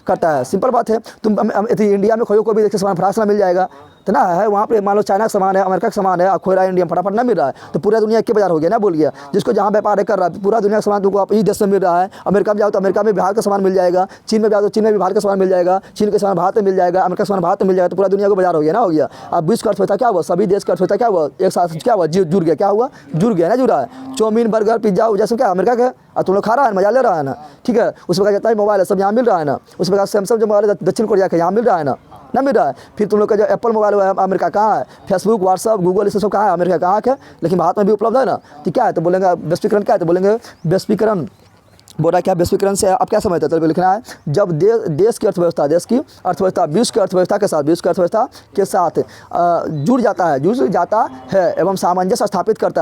करता है, सिंपल बात है। तुम इंडिया में खोजो को भी देखिए सामान फटाक से मिल जाएगा, तो ना है वहाँ पे मान लो चाइना का सामान है, अमेरिका का सामान है, और खोरा इंडिया फटाफट ना मिल रहा है, तो पूरा दुनिया एक बाजार हो गया ना, बोल गया। जिसको जहाँ व्यापार कर रहा है पूरा दुनिया का सामान तुमको आप ही देश में मिल रहा है। अमेरिका में जाओ तो अमेरिका में बिहार का सामान मिल जाएगा, चीन में जाओ तो चीन में भी बिहार का सामान मिल जाएगा, चीन का सामान भारत में मिल जाएगा, अमेरिका का सामान भारत में मिल जाएगा, तो पूरा दुनिया को बाजार हो गया ना, हो गया। अब विश्व का अर्थव्यवस्था क्या हुआ, सभी देश का अर्थव्यवस्था क्या हुआ, एक साथ क्या हुआ, जुड़ गया। क्या हुआ, जुड़ गया ना, जुड़ा है। चाउमीन बर्गर पिज्जा जैसे क्या अमेरिका का, और तुम लोग खा रहा है, मजा ले रहा है ना, ठीक है। उस प्रकार जितना भी मोबाइल है सब यहाँ मिल रहा है ना। उस प्रकार सैमसंग जो मोबाइल है दक्षिण कोरिया का यहाँ मिल रहा है ना मिल रहा है। फिर तुम लोग का जो एप्पल मोबाइल है अमेरिका कहाँ है, फेसबुक व्हाट्सअप गूगल इसे सब कहाँ है, अमेरिका कहाँ है, लेकिन भारत में भी उपलब्ध है ना। तो क्या है, तो बोलेंगे वैश्वीकरण क्या है, तो बोलेंगे वैश्वीकरण बोल रहा है क्या, वैश्वीकरण से आप क्या समझते हैं, तो लिखना है जब देश की अर्थव्यवस्था विश्व की अर्थव्यवस्था के साथ जुड़ जाता है एवं सामंजस्य स्थापित करता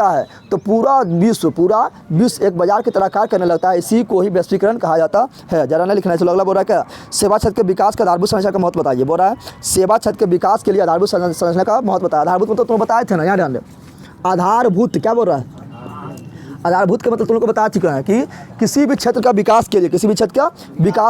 है तो पूरा विश्व एक बाजार की तरह कार्य करने लगता है। इसी को ही वैश्वीकरण कहा जाता है। जरा ना लिखना है। चलो अगला बोल रहा है क्या, सेवा क्षेत्र के विकास का आधारभूत संरचना का महत्व बताइए। बोल रहा है सेवा क्षेत्र के विकास के लिए आधारभूत संरचना का महत्व बताया। आधारभूत मतलब तुम बताए थे ना, यहाँ ध्यान दे। आधारभूत क्या बोल रहा है, आधारभूत का मतलब तुम लोग को बता चुका है कि किसी भी क्षेत्र का विकास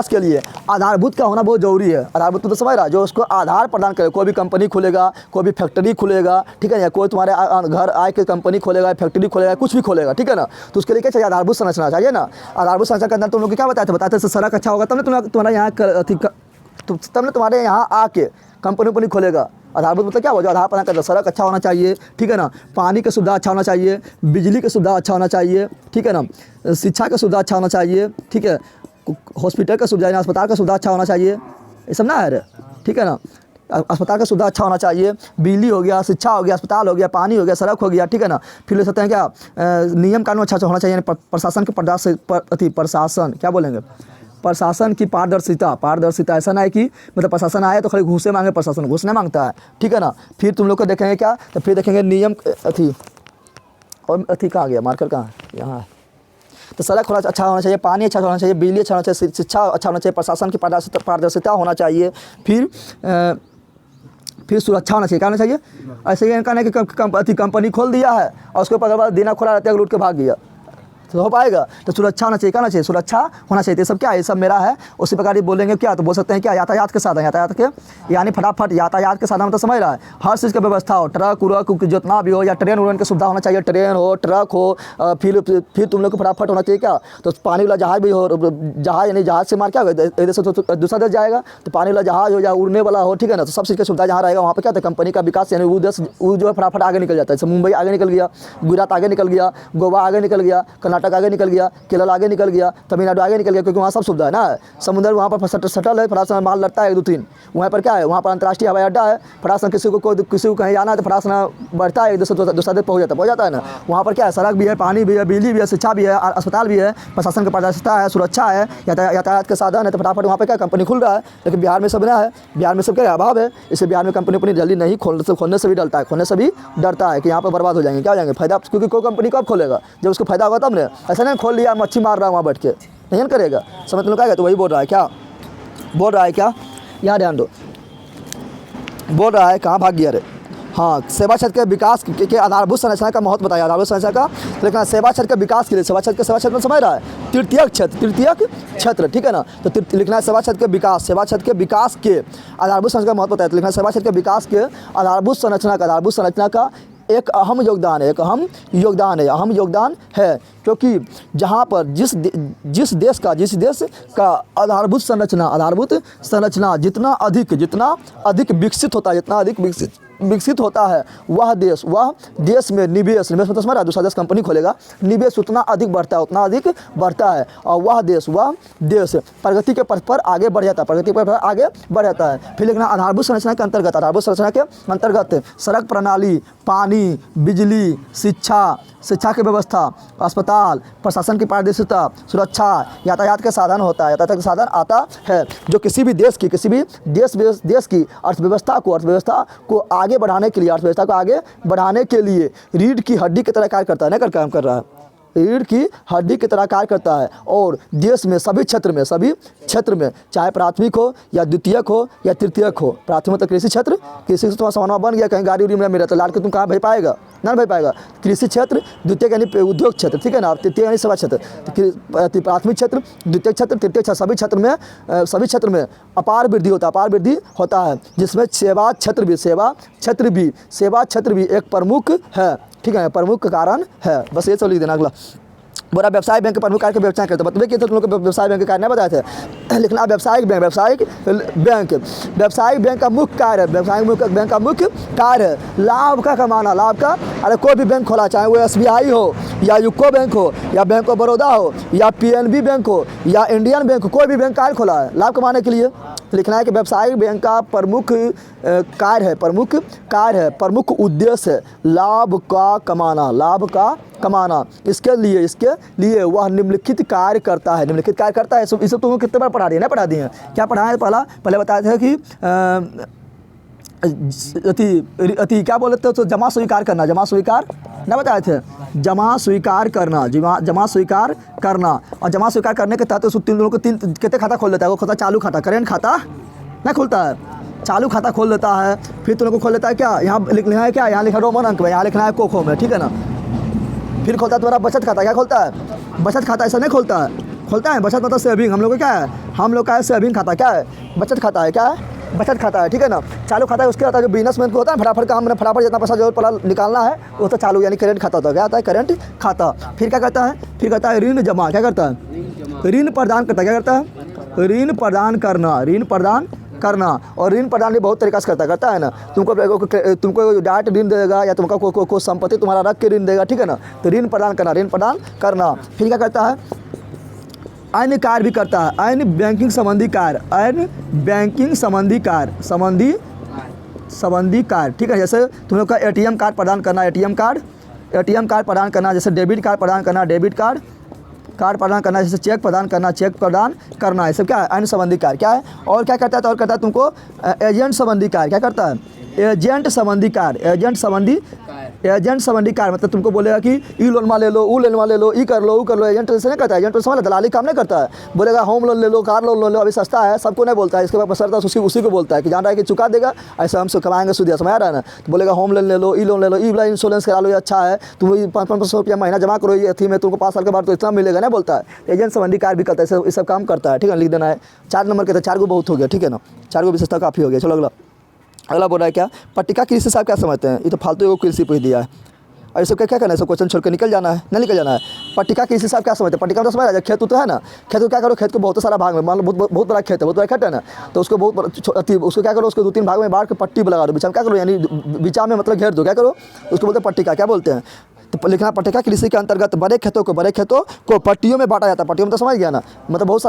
के लिए आधारभूत का होना बहुत जरूरी है। आधारभूत तो समझ रहा है, जो उसको आधार प्रदान करे। कोई भी कंपनी खुलेगा, कोई भी फैक्ट्री खुलेगा, ठीक है ना, कोई तुम्हारे घर आए के कंपनी खोलेगा, फैक्ट्री खोलेगा, कुछ भी खोलेगा, ठीक है ना, तो उसके लिए क्या चाहिए, आधारभूत संरचना चाहिए ना। आधारभूत संरचना के अंदर तुम लोग को क्या बताते थे, सड़क अच्छा होगा तब ना तुम्हारा यहाँ तब ना तुम्हारे यहाँ आके कंपनी खोलेगा। आधारभूत मतलब क्या हो, जो आधार प्रदान करता है। सड़क अच्छा होना चाहिए, ठीक है ना, पानी की सुविधा अच्छा होना चाहिए, बिजली की सुविधा अच्छा होना चाहिए, ठीक है ना, शिक्षा की सुविधा अच्छा होना चाहिए, ठीक है, हॉस्पिटल का सुविधा, अस्पताल का सुविधा अच्छा होना चाहिए, ये सब ना है, ठीक है ना। अस्पताल का सुविधा अच्छा होना चाहिए, बिजली हो गया, शिक्षा हो गया, अस्पताल हो गया, पानी हो गया, सड़क हो गया, ठीक है ना। फिर ले सकते हैं क्या, नियम कानून अच्छा होना चाहिए, प्रशासन के प्रशासन क्या बोलेंगे, प्रशासन की पारदर्शिता। ऐसा ना है कि मतलब प्रशासन आए तो खाली घूसे मांगे, प्रशासन घूस नहीं मांगता है, ठीक है ना। फिर तुम लोग को देखेंगे क्या, तो फिर देखेंगे नियम और कहाँ गया, मार्कर कहाँ है, यहाँ है। तो सड़क अच्छा होना चाहिए, पानी अच्छा होना चाहिए, बिजली अच्छा होना चाहिए, शिक्षा अच्छा होना चाहिए, प्रशासन की पारदर्शिता होना चाहिए। फिर सुरक्षा होना चाहिए, क्या होना चाहिए। ऐसे ही कहना है कि कंपनी खोल दिया है और उसके ऊपर बाद देना खोला रहता है, लूट के भाग गया, तो हो पाएगा। तो सुरक्षा होना चाहिए, क्या होना चाहिए, सुरक्षा होना चाहिए। ये सब क्या है, ये सब मेरा है। उसी प्रकार ये बोलेंगे क्या, तो बोल सकते हैं क्या, यातायात के साधन, यानी फटाफट यातायात के साधन मतलब समझ रहा है, हर चीज़ की व्यवस्था हो, ट्रक उरक जितना भी हो, या ट्रेन उड़न की सुविधा होना चाहिए, ट्रेन हो, ट्रक हो। फिर तुम लोग को फटाफट होना चाहिए क्या, तो पानी वाला जहाज भी हो, जहाज यानी जहाज से मार क्या होगा, एक देश से दूसरा देश जाएगा, तो पानी वाला जहाज हो या उड़ने वाला हो, ठीक है ना। तो सब चीज़ की सुविधा जहाँ रहेगा वहाँ पर क्या था, कंपनी का विकास, यानी वो देश वो जो है फटाफट आगे निकल जाता है। जैसे मुंबई आगे निकल गया, गुजरात आगे निकल गया, गोवा आगे निकल गया, कर्नाटक आगे निकल गया, केरल आगे निकल गया, तमिलनाडु आगे निकल गया, क्योंकि वहाँ सब सुविधा है ना। समुद्र वहाँ पर सटल है, फटाफट माल लड़ता है 1-2-3। वहाँ पर क्या है, वहाँ पर अंतर्राष्ट्रीय हवाई अड्डा है, फटाफट किसी को कहीं जाना है तो फटाफट बढ़ता है, एक दूसरा देश पहुँच जाता है ना। वहाँ पर क्या है, सड़क भी है, पानी भी है, बिजली भी है, शिक्षा भी है, अस्पताल भी है, प्रशासन की पारदर्शिता है, सुरक्षा है, यातायात के साधन है, तो फटाफट वहाँ पर क्या कंपनी खुल रहा है। लेकिन बिहार में सब ना है, बिहार में सब क्या अभाव है, इससे बिहार में कंपनी जल्दी नहीं खोलने से भी डरता है कि यहाँ पर बर्बाद हो जाएंगे, क्या हो जाएंगे, फायदा, क्योंकि कोई कंपनी कब खोलेगा, जब उसको फायदा होगा तब ने। ऐसा नहीं खोल लिया मच्छी मार रहा है वहाँ बैठ के, नहीं करेगा, समझ लो क्या। तो वही बोल रहा है क्या, यहाँ ध्यान दो, बोल रहा है कहाँ भाग गया रे, हाँ, सेवा क्षेत्र के विकास के आधारभूत संरचना का महत्व बताया। आधारभूत संरचना का लेकिन सेवा क्षेत्र के विकास के लिए, सेवा क्षेत्र में समझ रहा है, तृतीयक क्षेत्र, ठीक है ना। तो लिखना है सेवा क्षेत्र के विकास के आधारभूत संरचना का महत्व बताया। तो लिखना है सेवा क्षेत्र के विकास के आधारभूत संरचना का एक अहम योगदान है, क्योंकि जहाँ पर जिस देश का आधारभूत संरचना जितना अधिक विकसित होता है, वह देश में निवेश मतलब समझ रहा है, दूसरा देश कंपनी खोलेगा, निवेश उतना अधिक बढ़ता है, और वह देश प्रगति के पथ पर आगे बढ़ जाता है। फिर लिखना आधारभूत संरचना के अंतर्गत सड़क प्रणाली, पानी, बिजली, शिक्षा की व्यवस्था, अस्पताल, प्रशासन की पारदर्शिता, सुरक्षा, यातायात के साधन आता है, जो किसी भी देश की अर्थव्यवस्था को आगे बढ़ाने के लिए रीढ़ की हड्डी की तरह कार्य करता है, नहीं काम कर रहा है। रीढ़ की हड्डी की तरह कार्य करता है और देश में सभी क्षेत्र में चाहे प्राथमिक हो या द्वितीयक हो या तृतीयक हो, प्राथमिक तो कृषि क्षेत्र, कृषि से तुम्हारा सामान बन गया, कहीं गाड़ी उड़ी में मेरा तो लाल के तुम कहाँ भेज पाएगा, ना भेज पाएगा। कृषि क्षेत्र, द्वितीय यानी उद्योग क्षेत्र, ठीक है ना, तृतीय यानी सेवा क्षेत्र, प्राथमिक क्षेत्र, द्वितीय क्षेत्र, तृतीय क्षेत्र, सभी क्षेत्र में अपार वृद्धि होता है जिसमें सेवा क्षेत्र भी एक प्रमुख है, ठीक है, प्रमुख कारण है। बस ये सब लिख देना। अगला बोला व्यवसाय बैंक के प्रमुख कार्य के व्यवसाय करते, बताइए कि तुम लोग को व्यवसाय बैंक के कार्य नहीं बताए थे, लिखना व्यावसायिक बैंक का मुख्य कार्य, लाभ का कमाना, अरे कोई भी बैंक खोला, चाहे वो SBI हो या यूको बैंक हो या बैंक ऑफ बड़ौदा हो या PNB बैंक हो या इंडियन बैंक हो, कोई भी बैंक कार्य खोला है लाभ कमाने के लिए, लिखना है कि व्यवसायिक बैंक का प्रमुख उद्देश्य है लाभ का कमाना। इसके लिए वह निम्नलिखित कार्य करता है। इसे तुमको कितने बार पढ़ा दिए क्या पढ़ाया है? पहले बताए थे कि क्या बोलते थे, तो जमा स्वीकार करना ना बताए थे, जमा स्वीकार करना। और जमा स्वीकार करने के तहत उस तीन लोगों को कितने खाता खोल लेता है? वो खाता चालू खाता, करेंट खाता नहीं खोलता है, चालू खाता खोल लेता है। फिर तुम लोग को खोल लेता है क्या, यहाँ लिखना है क्या, यहाँ लिखा रोमन अंक में, यहाँ लिखना है कोखो में, ठीक है ना। फिर खोलता है तुम्हारा बचत खाता, क्या खोलता है? बचत खाता। ऐसा नहीं खोलता है बचत मतलब सेविंग, हम लोग का क्या है, हम लोग का है सेविंग खाता, क्या है बचत खाता है, क्या है बचत खाता है, ठीक है ना। चालू खाता है उसके आता है जो बिजनेसमैन को होता है, फटाफट काम में फटाफट जितना पैसा जो पड़ा निकालना है वो तो चालू यानी करेंट खाता होता है, क्या आता है करेंट खाता। फिर क्या करता है, फिर करता है ऋण जमा, क्या करता है ऋण प्रदान करता है, क्या करता है ऋण प्रदान करना। और ऋण प्रदान भी बहुत तरीका से करता है ना। तुमको डायरेक्ट ऋण देगा या तुमको कोई संपत्ति तुम्हारा रख के ऋण देगा, ठीक है ना। तो ऋण प्रदान करना। फिर क्या करता है, अन्य कार्य भी करता है, अन्य बैंकिंग संबंधी कार्य, ठीक है। जैसे तुम लोग का ATM कार्ड प्रदान करना, ATM कार्ड प्रदान करना, जैसे डेबिट कार्ड प्रदान करना, डेबिट कार्ड प्रदान करना, जैसे चेक प्रदान करना, चेक प्रदान करना, ये सब क्या है अन्य संबंधी कार्य, क्या है। और क्या करता है, तो और करता है तुमको एजेंट संबंधी कार्य, क्या करता है एजेंट संबंधी कार्य मतलब तुमको बोलेगा कि ई लोन ले लो, ऊ लोन ले लो, ई कर लो। एजेंट ऐसे नहीं करता है, एजेंट समझ दलाली काम नहीं करता है। बोलेगा होम लोन ले लो, कार लोन ले लो, अभी सस्ता है, सबको नहीं बोलता है। इसके बाद सरता उसी को बोलता है कि जान रहा है कि चुका देगा, ऐसा हमसे कमाएंगे सुदिया, समझ रहा है ना। तो बोलेगा होम लोन ले लो, ई लोन ले लो, ई वाला इंश्योरेंस करा लो, ये अच्छा है, तुम 500 रुपया महीना जमा करो, ये थी में तुमको 5 साल के बाद तो इतना मिलेगा, नहीं बोलता है। एजेंट संबंधी कार्य भी करता है, ये सब काम करता है, ठीक है। लिख देना है 4 नंबर के, तो 4 को बहुत हो गया, ठीक है ना, 4 को विशेषता काफ़ी हो गया। चलो अगला बोल रहा है क्या, पट्टिका कृषि साहब क्या समझते हैं? ये तो फालतू को कृषि पूछ दिया है, और ये सब क्या करना है, सब क्वेश्चन छोड़ के निकल जाना है, नहीं निकल जाना है। पट्टिका कृषि साहब क्या समझते हैं? पट्टिका तो समझ रहा है, खेत तो है ना, खेत को क्या करो, खेत को बहुत सारा भाग में, मान लो बहुत बड़ा खेत है ना, तो उसको उसको क्या करो, उसको 2-3 भाग में बांट के पट्टी लगा दो, बीच में क्या करो, यानी बीचा में मतलब घेर दो, क्या करो, उसको बोलते हैं पट्टिका, क्या बोलते हैं। तो लिखना पट्टिका कृषि के अंतर्गत बड़े खेतों को पट्टियों में बांटा जाता है। पट्टियों में तो समझ गया ना, मतलब बहुत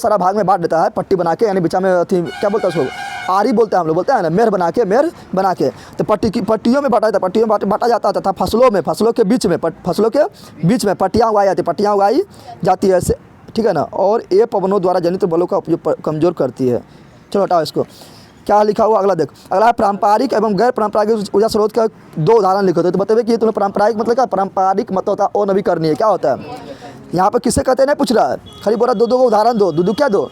सारा भाग में बांट देता है पट्टी बना के, यानी बीचा में क्या बोलता है उसको, आरी बोलते हैं हम लोग, बोलते हैं ना, मेहर बना के। तो पट्टियों में बांटा जाता है तथा फसलों के बीच में पट्टियाँ उगाई जाती है, ठीक है ना। और ये पवनों द्वारा जनित बलों का उपयोग कमजोर करती है। चलो हटाओ इसको, क्या लिखा हुआ अगला देख। अगला पारंपरिक एवं गैर पारंपरिक ऊर्जा स्रोत का 2 उदाहरण लिखो। तो बताइए कि तुम्हें पारंपरिक मतलब क्या, पारंपरिक मतलब होता है अनवीकरणीय, क्या होता है यहाँ पर, किससे कहते हैं नहीं पूछ रहा है, खाली बोला 2 को उदाहरण दो, क्या दो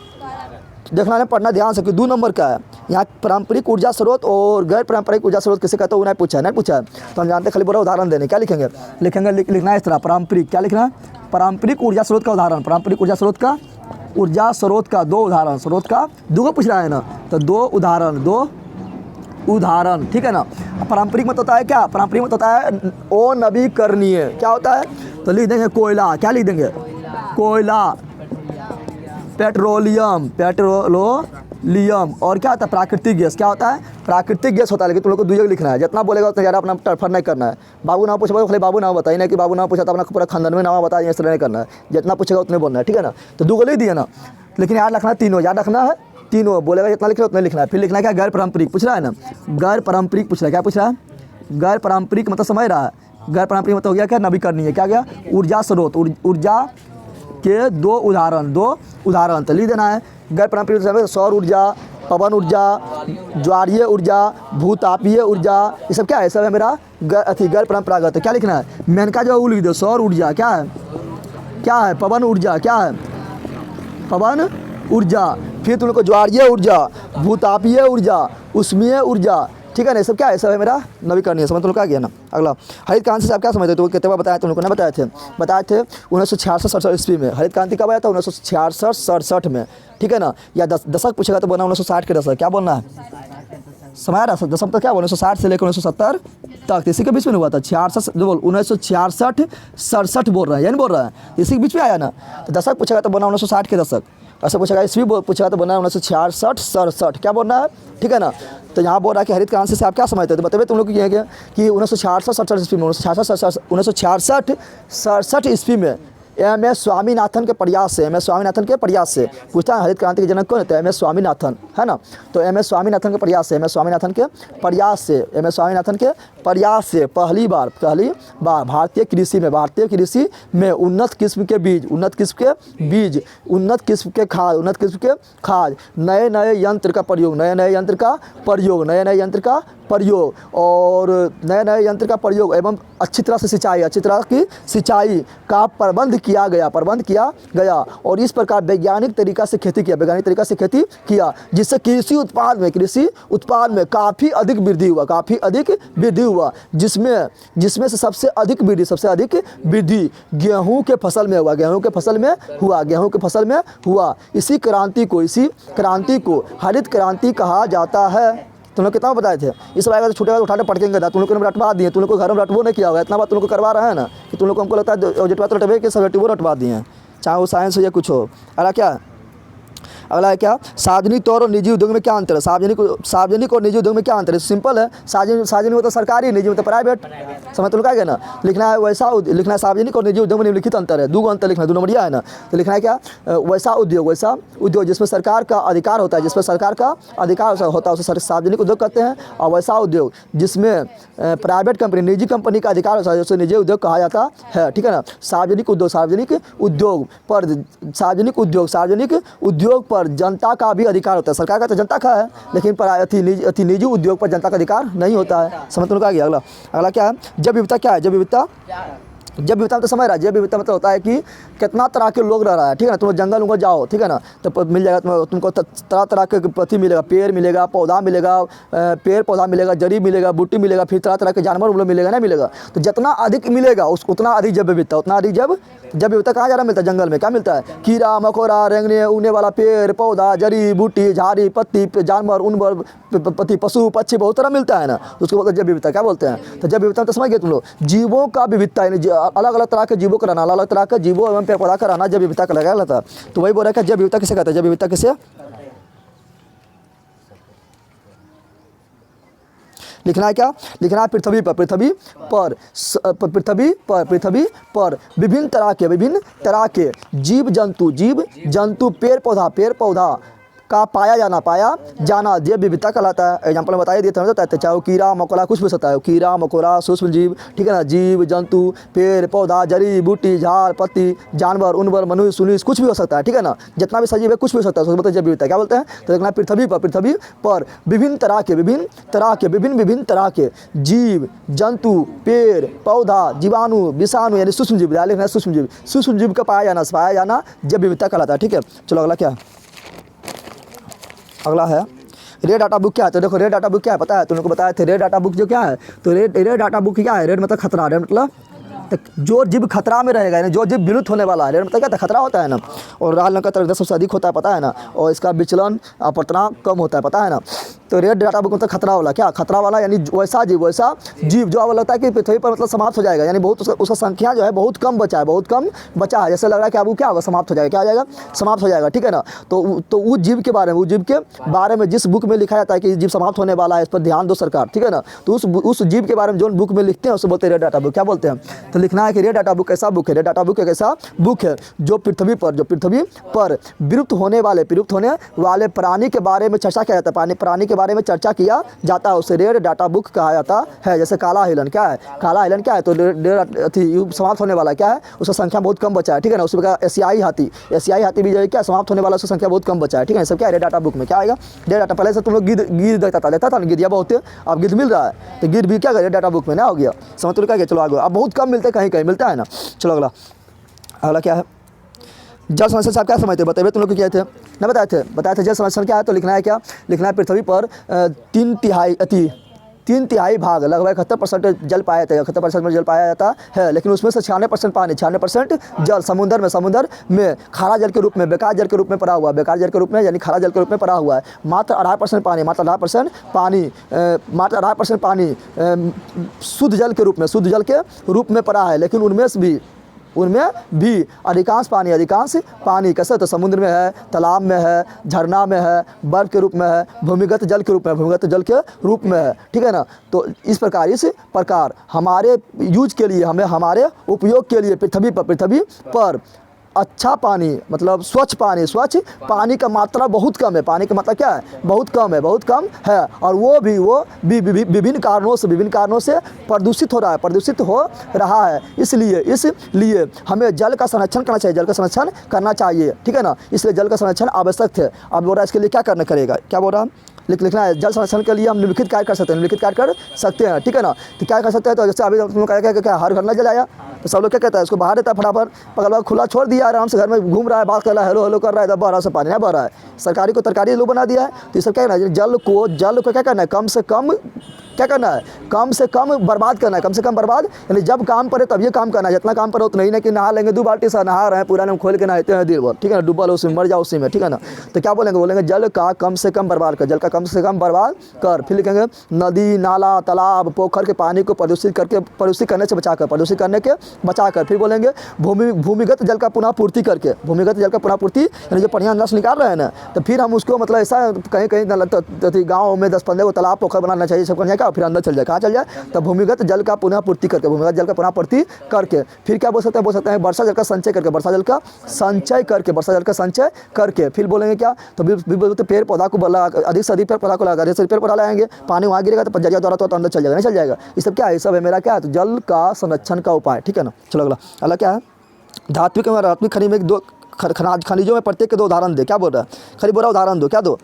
देखना है, पढ़ना ध्यान से कि 2 नंबर का है। यहाँ पारंपरिक ऊर्जा स्रोत और गैर पारंपरिक ऊर्जा स्रोत किसे कहते हैं, उन्हें पूछा है, तो हम जानते हैं, खाली बोला उदाहरण देने। क्या लिखेंगे, लिखना है इस तरह, पारंपरिक, क्या लिखना है, पारंपरिक ऊर्जा स्रोत का उदाहरण, पारंपरिक ऊर्जा स्रोत का 2 उदाहरण, स्रोत का 2 को पूछ रहा है ना, तो 2 उदाहरण, ठीक है ना। पारंपरिक मत होता है क्या, पारंपरिक मत होता है अनवीकरणीय, क्या होता है, तो लिख देंगे कोयला, क्या लिख देंगे, कोयला, पेट्रोलियम, और क्या होता है प्राकृतिक गैस, क्या होता है प्राकृतिक गैस होता है। लेकिन तुम लोग को 2 जगह लिखना है, जितना बोलेगा उतना ज़्यादा अपना टर्फर नहीं करना है। बाबू नाम पूछेगा खाली बाबू नाम बताइए, नहीं कि बाबू नाम पूछा तो अपना पूरा खानदान में नाम बताइए, इस तरह नहीं करना है, जितना पूछेगा उतने बोलना है, ठीक है ना। तो 2 को लिख दिए ना, लेकिन याद रखना 3 याद रखना है, 3 बोलेगा जितना लिख रहा है उतना लिखना है। फिर लिखना है क्या, गैर पारंपरिक पूछ रहा है ना, गैर पारंपरिक पूछ रहा है, क्या पूछ रहा है, गैर पारंपरिक मतलब समझ रहा है, गैर पारंपरिक मतलब हो गया क्या, नवीकरणीय, क्या गया, ऊर्जा स्रोत, ऊर्जा के 2 उदाहरण, तो लिख देना है। गैर पारंपरिक सौर ऊर्जा, पवन ऊर्जा, ज्वारीय ऊर्जा, भूतापीय ऊर्जा, ये सब क्या है? सब है मेरा गैर परंपरागत। क्या लिखना है? मेनका जो लिख दो। सौर ऊर्जा क्या है? क्या है? पवन ऊर्जा क्या है? पवन ऊर्जा। फिर तुम लोग को ज्वारीय ऊर्जा, भूतापीय ऊर्जा, उष्मीय ऊर्जा, ठीक है ना? ये सब क्या है? सब है मेरा नवीकरणीय। समझ तुम लोग क्या किया ना? अगला हरित क्रांति से आप क्या समझते हो? तो कितने बार बताया तुम लोग को? ना बताए थे 1966-67 ईस्वी में हरित क्रांति कब आया था? 1966-67 में, ठीक है ना? या दशक पूछेगा तो बोलना 1960 के दशक। क्या बोलना है? समय रहा दशक तो क्या बोल 1960 से लेकर 1970 तक, इसी के बीच में हुआ था। 66 जो बोल 1966-67 बोल रहा है, यानी बोल रहा है इसी के बीच में आया ना। तो दशक पूछेगा तो बोलना 1960 के दशक। ऐसा पूछेगा ईस्वी पूछेगा तो बोलना है 1966-67। क्या बोलना है? ठीक है ना? तो यहाँ बोल रहा है कि हरित क्रांति से आप क्या समझते हो? तो बताइए तुम लोग ये क्या कि 1966-67 ईस्वी में 1966-67 ईस्वी में एम.एस. स्वामीनाथन के प्रयास से पूछता है हरित क्रांति के जनक कौन है? तो एम.एस. स्वामीनाथन है ना। तो एम.एस. स्वामीनाथन के प्रयास से पहली बार भारतीय कृषि में उन्नत किस्म के खाद, नए यंत्र का प्रयोग एवं अच्छी तरह की सिंचाई का प्रबंध किया गया और इस प्रकार वैज्ञानिक तरीका से खेती किया जिससे कृषि उत्पाद में काफ़ी अधिक वृद्धि हुआ जिसमें से सबसे अधिक वृद्धि गेहूं के फसल में हुआ। इसी क्रांति को हरित क्रांति कहा जाता है। तुम लोग कितना बताए थे? इस बार अगर छूटेगा तो उठाने पटकेंगे था। तुम लोग ने रटवा दिए, तुम लोग को घर में रटवो नहीं किया होगा। इतना बात तुम लोग को करवा रहा है ना कि तुम लोग को हमको लगता है ऑब्जेक्टिव तो रटवे के सब रटवा दिए हैं, चाहे वो साइंस हो या कुछ हो। अगला है क्या? सार्वजनिक तौर और निजी उद्योग में क्या अंतर है? सार्वजनिक और निजी उद्योग में क्या अंतर है? सिंपल है। सार्वजनिक में तो सरकारी, निजी में तो प्राइवेट। समझ तो क्या ना? लिखना है वैसा लिखना है सार्वजनिक और निजी उद्योग में निम्नलिखित अंतर है। 2 अंतर लिखना है, 2 नंबरिया है ना। तो लिखना है क्या? वैसा उद्योग जिसमें सरकार का अधिकार होता है, उसे सार्वजनिक उद्योग कहते हैं। और वैसा उद्योग जिसमें प्राइवेट कंपनी, निजी कंपनी का अधिकार होता है, उसे निजी उद्योग कहा जाता है, ठीक है ना। सार्वजनिक उद्योग पर जनता का भी अधिकार होता है। सरकार का तो जनता का है, लेकिन निजी उद्योग पर जनता का अधिकार नहीं होता है। समझ तो आ गया। अगला क्या है? जैव विविधता क्या है? जैव विविधता तो समझ रहा है। जैव विविधता मतलब होता है कि कितना तरह के लोग रह रहा है, ठीक है ना। तुम जंगल में जाओ, ठीक है ना, तो मिल जाएगा तुमको तरह के पत्ती मिलेगा, पेड़ मिलेगा, पौधा मिलेगा, जड़ी मिलेगा, बूटी मिलेगा, फिर तरह के जानवर मिलेगा, नहीं मिलेगा। तो जितना अधिक मिलेगा उतना अधिक जैव विविधता कहाँ ज़्यादा मिलता है? जंगल में। क्या मिलता है? कीड़ा मकोड़ा, रेंगने उड़ने वाला पेड़ पौधा, जड़ी बूटी, झाड़ी पत्ती, जानवर उनवर, पशु पक्षी, बहुत तरह मिलता है ना। उसको बोलते हैं जैव विविधता। क्या बोलते हैं? तो जैव विविधता तो समझ गए तुम लोग। जीवों का विविधता, अलग अलग तरह के जीवों का रहना, अलग अलग तरह के जीवों एवं पेड़ पौधा का रहना जैव विविधता का लगा था। तो वही बोल रहा है जैव विविधता किसे कहते हैं? जैव विविधता किसे लिखना है? क्या लिखना है? पृथ्वी पर विभिन्न तरह के जीव जंतु पेड़ पौधा का पाया जाना जैव विविधता कहलाता है। एग्जाम्पल में बताइए दिया था, चाहे कीड़ा मकोड़ा कुछ भी हो सकता है, कीड़ा मकोड़ा, सूक्ष्म जीव, ठीक है ना, जीव जंतु पेड़ पौधा, जड़ी बूटी, झाड़ पत्ती, जानवर उनवर, मनुष्य कुछ भी हो सकता है, ठीक है ना। जितना भी सजीव है कुछ भी हो सकता है, उसको बोलते हैं जैव विविधता। क्या बोलते हैं? तो देखना पृथ्वी पर विभिन्न तरह के जीव जंतु पेड़ पौधा, जीवाणु विषाणु यानी सूक्ष्म जीव, लिखना है सूक्ष्म जीव का पाया जाना जैव विविधता कहलाता है, ठीक है। चलो अगला क्या है? अगला है रेड डाटा बुक क्या है? तो देखो रेड डाटा बुक क्या है पता है? तुम लोग को बताए थे रेड डाटा बुक जो क्या है। तो रेड डाटा बुक क्या है? रेड मतलब खतरा, रेड मतलब जो जीव खतरा में रहेगा, यानी जो जीव विलुप्त होने वाला है। रेड मतलब क्या था? खतरा होता है ना। और लाल रंग का तरंग सबसे अधिक होता है, पता है ना। और इसका विचलन अपरतना कम होता है, पता है ना। तो रेड डाटा बुक मतलब खतरा वाला। क्या खतरा वाला? यानी वैसा जीव जो अब लगता है कि पृथ्वी पर मतलब समाप्त हो जाएगा, यानी बहुत उसका संख्या जो है बहुत कम बचा है, जैसे लग रहा है कि अब वो क्या होगा? समाप्त हो जाएगा। क्या हो जाएगा? समाप्त हो जाएगा, ठीक है ना। तो उस जीव के बारे में जिस बुक में लिखा जाता है कि जीव समाप्त होने वाला है, इस पर ध्यान दो सरकार, ठीक है ना। तो उस जीव के बारे में जो बुक में लिखते हैं उसको बोलते हैं रेड डाटा बुक। क्या बोलते हैं? तो लिखना है कि रेड डाटा बुक कैसा बुक है? रेड डाटा बुक एक ऐसा बुक है जो पृथ्वी पर विलुप्त होने वाले प्राणी के बारे में चर्चा किया जाता है। प्राणी के बारे में चर्चा किया जाता है उसे रेड डाटा बुक कहा जाता है। जैसे काला हिरण क्या है, काला हिरण क्या है, तो युग समाप्त होने वाला क्या है, उसका संख्या बहुत कम बचा है, ठीक है ना। उसमें एशियाई हाथी, एशियाई हाथी भी जो है क्या समाप्त होने वाला, उसकी संख्या बहुत कम बचा है, ठीक है। सब क्या है रेड डाटा बुक में क्या आएगा, रेड डाटा। पहले से तुम लोग गिद्ध देखता था ना, गिद्धिया बहुत है, अब गिद्ध मिल रहा है, तो गिद्ध भी क्या रेड डाटा बुक में ना हो गया, समझ तो क्या गया। चलो आगे, अब बहुत कम मिलते हैं, कहीं कहीं मिलता है ना। चलो अगला, अगला क्या है, जल संरक्षण से आप क्या समझते हैं, बताइए तुम लोग को क्या थे ना, बताए थे जल संरक्षण क्या है। तो लिखना है क्या, लिखना है पृथ्वी पर 3 तिहाई भाग लगभग 71% जल पाया जाता है, 71% में जल पाया जाता है, लेकिन उसमें से 96% पानी, 96% जल समुद्र में खारा जल के रूप में, बेकार जल के रूप में पड़ा हुआ है, बेकार जल के रूप में यानी खारा जल के रूप में पड़ा हुआ है। मात्र 2.5% पानी, मात्र 2.5% पानी शुद्ध जल के रूप में पड़ा है, लेकिन उनमें भी अधिकांश पानी कैसे, तो समुद्र में है, तालाब में है, झरना में है, बर्फ के रूप में है, भूमिगत जल के रूप में है, ठीक है ना। तो इस प्रकार हमारे यूज के लिए, हमारे उपयोग के लिए पृथ्वी पर अच्छा पानी मतलब स्वच्छ पानी का मात्रा बहुत कम है। पानी की मात्रा क्या है, बहुत कम है, और वो भी विभिन्न कारणों से प्रदूषित हो रहा है। इसलिए हमें जल का संरक्षण करना चाहिए, ठीक है ना। इसलिए जल का संरक्षण आवश्यक है। अब बोल रहा है इसके लिए क्या करना करेगा, क्या बोल रहा है, लिखना है जल संरक्षण के लिए हम निम्नलिखित कार्य कर सकते हैं, ठीक है ना। तो क्या कर सकते हैं, तो जैसे अभी तुम लोग क्या हर घर न जलाया, तो सब लोग क्या कहता है, उसको बाहर देता है, फटाफट पकड़ खुला छोड़ दिया, आराम से घर में घूम रहा है, बात कर रहा है, हेलो कर रहा है, तब बह रहा से पानी ना बह रहा है, सरकारी को तरकारी लोग बना दिया है। तो ये सब क्या करना है, जल को क्या करना है, कम से कम बर्बाद करना है, यानी जब काम पड़े तब ये काम करना है, जितना काम पड़े उतना ही नहीं कि नहा लेंगे 2 बाल्टी से नहा रहे हैं, पूरा हम खोल के नहाते हैं दिन भर, ठीक है ना, डूबल उसमें मर जाओ उसी में, ठीक है ना। तो क्या बोलेंगे जल का कम से कम बर्बाद कर, फिर लिखेंगे नदी नाला तालाब पोखर के पानी को प्रदूषित करने से बचाकर, फिर बोलेंगे भूमिगत जल का पुनः पूर्ति करके, यानी जो बढ़िया नस निकाल रहे हैं ना, तो फिर हम उसको मतलब ऐसा कहीं गाँव में 10-15 को तालाब पोखर बनाना चाहिए, सब करना, फिर अंदर चल जाए, कहाँ चल जाए, तो भूमिगत जल का पुनः पूर्ति करके, फिर क्या बोल सकते हैं वर्षा जल का संचय करके, फिर बोलेंगे क्या, तो बोलते पेड़ पौधा को अधिक से अधिक पेड़ पौधा लगाएंगे, पानी वहाँ गिरेगा तो जरिया द्वारा तो अंदर चल जाएगा, नहीं चल जाएगा। ये सब क्या है, सब है मेरा क्या है, तो जल का संरक्षण का उपाय, ठीक है ना। चलो अगला क्या है, धात्विक खनिज में 2 खनिजों में प्रत्येक के 2 उदाहरण दे, क्या बोल रहा है, खरी बोला उदाहरण दो, क्या दो,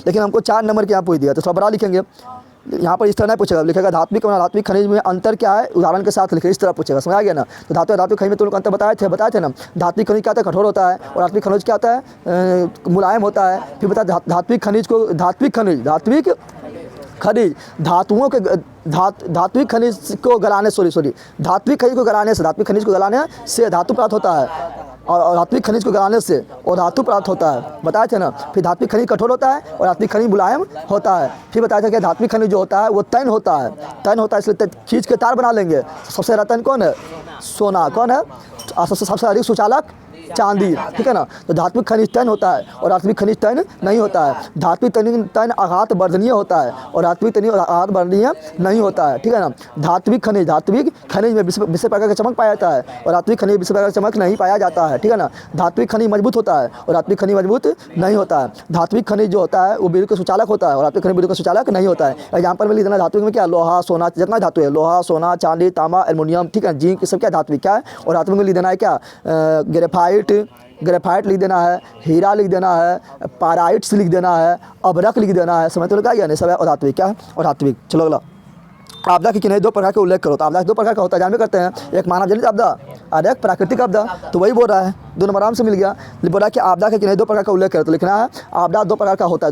लेकिन हमको 4 नंबर के यहाँ पूछ दिया, तो थोड़ा बड़ा लिखेंगे, यहाँ पर इस तरह नहीं पूछेगा, लिखेगा धात्विक और अधात्विक खनिज में अंतर क्या है, उदाहरण के साथ लिखे, इस तरह पूछेगा, समझ आ गया ना। तो धात्विक खनिज में तुम लोग अंतर बताए थे ना, धात्विक खनिज क्या होता है, कठोर होता है, और धात्विक खनिज क्या होता है, मुलायम होता है। फिर बता धात्विक खनिज धातुओं के धात्विक खनिज को गलाने से धातु प्राप्त होता है, और धात्विक खनिज को गलाने से और धातु प्राप्त होता है, बताए थे ना। फिर धात्विक खनिज कठोर होता है और धात्विक खनिज मुलायम होता है। फिर बताया था कि धात्विक खनिज जो होता है वो तैन होता है, इसलिए खींच के तार बना लेंगे। सबसे ज़्यादा तैन कौन है, सोना, कौन है, सबसे अधिक सुचालक चांदी, ठीक है ना। तो धात्विक खनिज तैन होता है और धात्विक खनिज तैन नहीं होता है। धात्विक तैन आघात वर्धनीय होता है और धात्विक तैन आघात वर्धनीय नहीं होता है, ठीक है ना। धात्विक खनिज में विशेष प्रकार का चमक पाया जाता है और धात्विक खनिज विशेष प्रकार का चमक नहीं पाया जाता है, ठीक है ना। धात्विक खनिज मजबूत होता है और धात्विक खनिज मजबूत नहीं होता है। धात्विक खनिज जो होता है वो बिल्कुल सुचालक होता है और धात्विक खनिज बिल्कुल सुचालक नहीं होता है। एग्जाम्पल में लिखना, धात्विक में क्या, लोहा सोना, जितना धातु है, लोहा सोना चांदी तांबा एल्युमिनियम, ठीक है, जिंक, सब क्या धात्विक क्या है। और धात्विक में लिख देना है क्या, ग्रेफाइट लिख देना है, हीरा लिख देना है, पाराइट्स लिख देना है, अभ्रक लिख देना है, समझ तो क्या, नहीं सब है अधात्विक, क्या है अधात्विक। चलो अगला, आपदा की किन्हीं 2 प्रकार के उल्लेख करो। तो आपदा 2 प्रकार का होता है, जानते करते हैं, एक मानव जनित आपदा और एक प्राकृतिक आपदा। तो वही बोल रहा है, 2 नंबर आराम से मिल गया। बोला कि आपदा के किन्हीं 2 प्रकार का उल्लेख करो, तो लिखना है आपदा 2 प्रकार का होता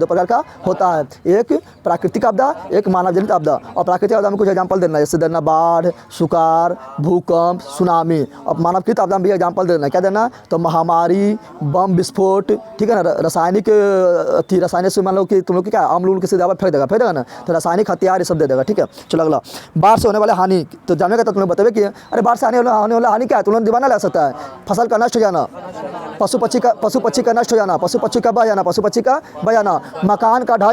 है, एक प्राकृतिक आपदा, एक मानव जनित आपदा। और प्राकृतिक आपदा में कुछ एग्जाम्पल देना है, जैसे देना बाढ़, सुखाड़, भूकंप, सुनामी। और मानवकृत आपदा में भी एग्जाम्पल देना, क्या देना, तो महामारी, बम विस्फोट, ठीक है ना, रासायनिक से मान लो कि तुम लोग की क्या अम्ल किसी दवा फेंक देगा ना, तो रासायनिक हथियार ये सब दे देगा, ठीक है। चलो अगला, बाढ़ से होने वाले हानि। तो जानने का तुम लोग बतावे कि अरे बाढ़ से होने वाला हानि क्या है, तुम लोग दीवाना लग सकता है, फसल का नष्ट हो जाना, पशु पक्षी का नष्ट हो जाना, पशु पक्षी का बह जाना, मकान का ढह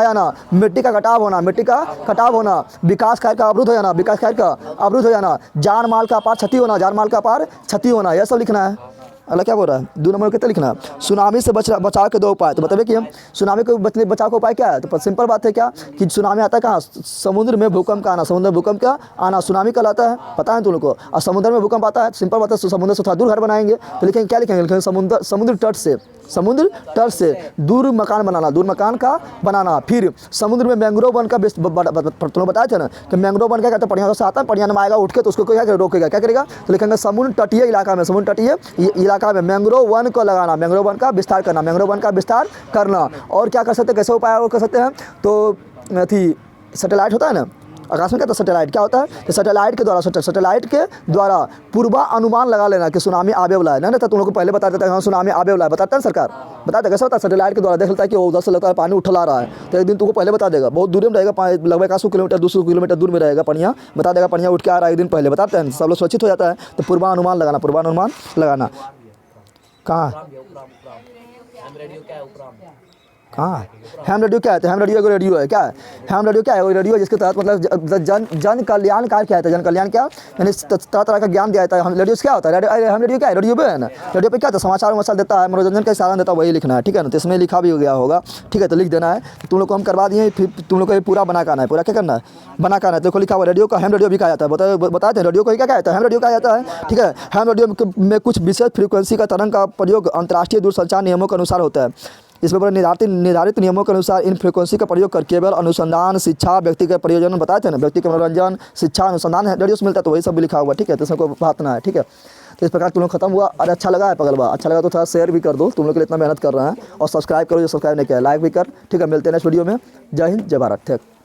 जाना, मिट्टी का कटाव होना, विकास कार्य का अवरुद्ध हो जाना, जान माल का अपार क्षति होना, यह सब लिखना है। अगला क्या बोल रहा है, 2 नंबर कितना लिखना है, सुनामी से बचाव के 2 उपाय। तो बताइए कि हम सुनामी को बचाव का उपाय क्या है। तो सिंपल बात है क्या कि सुनामी आता है कहाँ, समुद्र में भूकंप का आना, समुद्र में भूकंप का आना सुनामी कहलाता है, पता है तुम लोग को। और समुद्र में भूकंप आता है, सिंपल बात है, समुद्र से थोड़ा दूर घर बनाएंगे तो लिखेंगे क्या लिखेंगे, लिखेंगे समुद्र तट से दूर मकान बनाना, दूर मकान का बनाना। फिर समुद्र में मैंग्रोव वन का तुमने बताया था ना कि मैंग्रोव वन क्या कहते हैं, बढ़िया से आता है, बढ़िया में आएगा उठ के तो उसको क्या रोकेगा, क्या करेगा, तो लिखेंगे समुद्र तटीय इलाका में, समुद्र तटीय इलाका में मैंग्रोव वन को लगाना, मैंग्रोव वन का विस्तार करना, मैंग्रोव वन का विस्तार करना। और क्या कर सकते हैं, कैसे उपाय कर सकते हैं, तो थी सैटेलाइट होता है ना आकाश में, क्या था सैटेलाइट, क्या होता है, तो सैटेलाइट के द्वारा पूर्वानुमान लगा लेना कि सुनामी आवे वाला है ना, तो तुम लोग को पहले बता देता है हाँ सुनामी आवे वाला है, बताता है सरकार, बताते कैसे होता है, सैटेलाइट के द्वारा देख लेता है कि वो उधर से लगता है पानी उठला रहा है, तो एक दिन तुमको पहले बता देगा, बहुत दूर में रहेगा, लगभग 100 किलोमीटर 200 किलोमीटर दूर में रहेगा पनिया, बता देगा पनिया उठ के आ रहा है, एक दिन पहले बताते हैं, सब लोग सुरक्षित हो जाता है। तो पूर्वानुमान लगाना कहाँ हाँ हैम रेडियो क्या है, तो हैम रेडियो एगो रेडियो है, क्या है हैम रेडियो, क्या है वो रेडियो जिसके तहत मतलब जन कल्याण कार्य क्या है, जन कल्याण क्या यानी तरह तरह का ज्ञान दिया जाता है। हम रेडियो क्या होता है, हैम रेडियो क्या है, रेडियो पे है ना, रेडियो पे क्या होता है, समाचार देता है, मनोरंजन का साधन देता है, वही लिखना है, ठीक है ना। तो इसमें लिखा भी हो गया होगा, ठीक है, तो लिख देना है। तो तुम लोग को हम करवा दिए, फिर तुम लोग को ये पूरा बना करना है, पूरा क्या करना है, बना करना है। देखो लिखा हुआ रेडियो का हैम रेडियो भी कहा जाता है, बताते हैं रेडियो को क्या कहता है, हैम रेडियो कहा जाता है, ठीक है। हैम रेडियो में कुछ विशेष फ्रीक्वेंसी का तरंग का प्रयोग अंतर्राष्ट्रीय दूरसंचार नियमों के अनुसार होता है। इसमें पर निर्धारित नियमों के अनुसार इन फ्रीक्वेंसी का प्रयोग कर केवल अनुसंधान, शिक्षा, व्यक्ति के प्रयोजन बताए थे ना, व्यक्ति के मनोरंजन, शिक्षा, अनुसंधान रेडियो से मिलता है, तो वही सब भी लिखा हुआ, ठीक है। तो इसको बातना है, ठीक है। तो इस प्रकार तुम लोग खत्म हुआ। और अच्छा लगा है पगलवा, अच्छा लगा तो थोड़ा शेयर भी कर दो, तुम लोग के लिए इतना मेहनत कर रहे हैं, और सब्सक्राइब करो जो सब्सक्राइब नहीं किया, लाइक भी कर, ठीक है। मिलते हैं नेक्स्ट वीडियो में। जय हिंद, जय भारत, ठीक।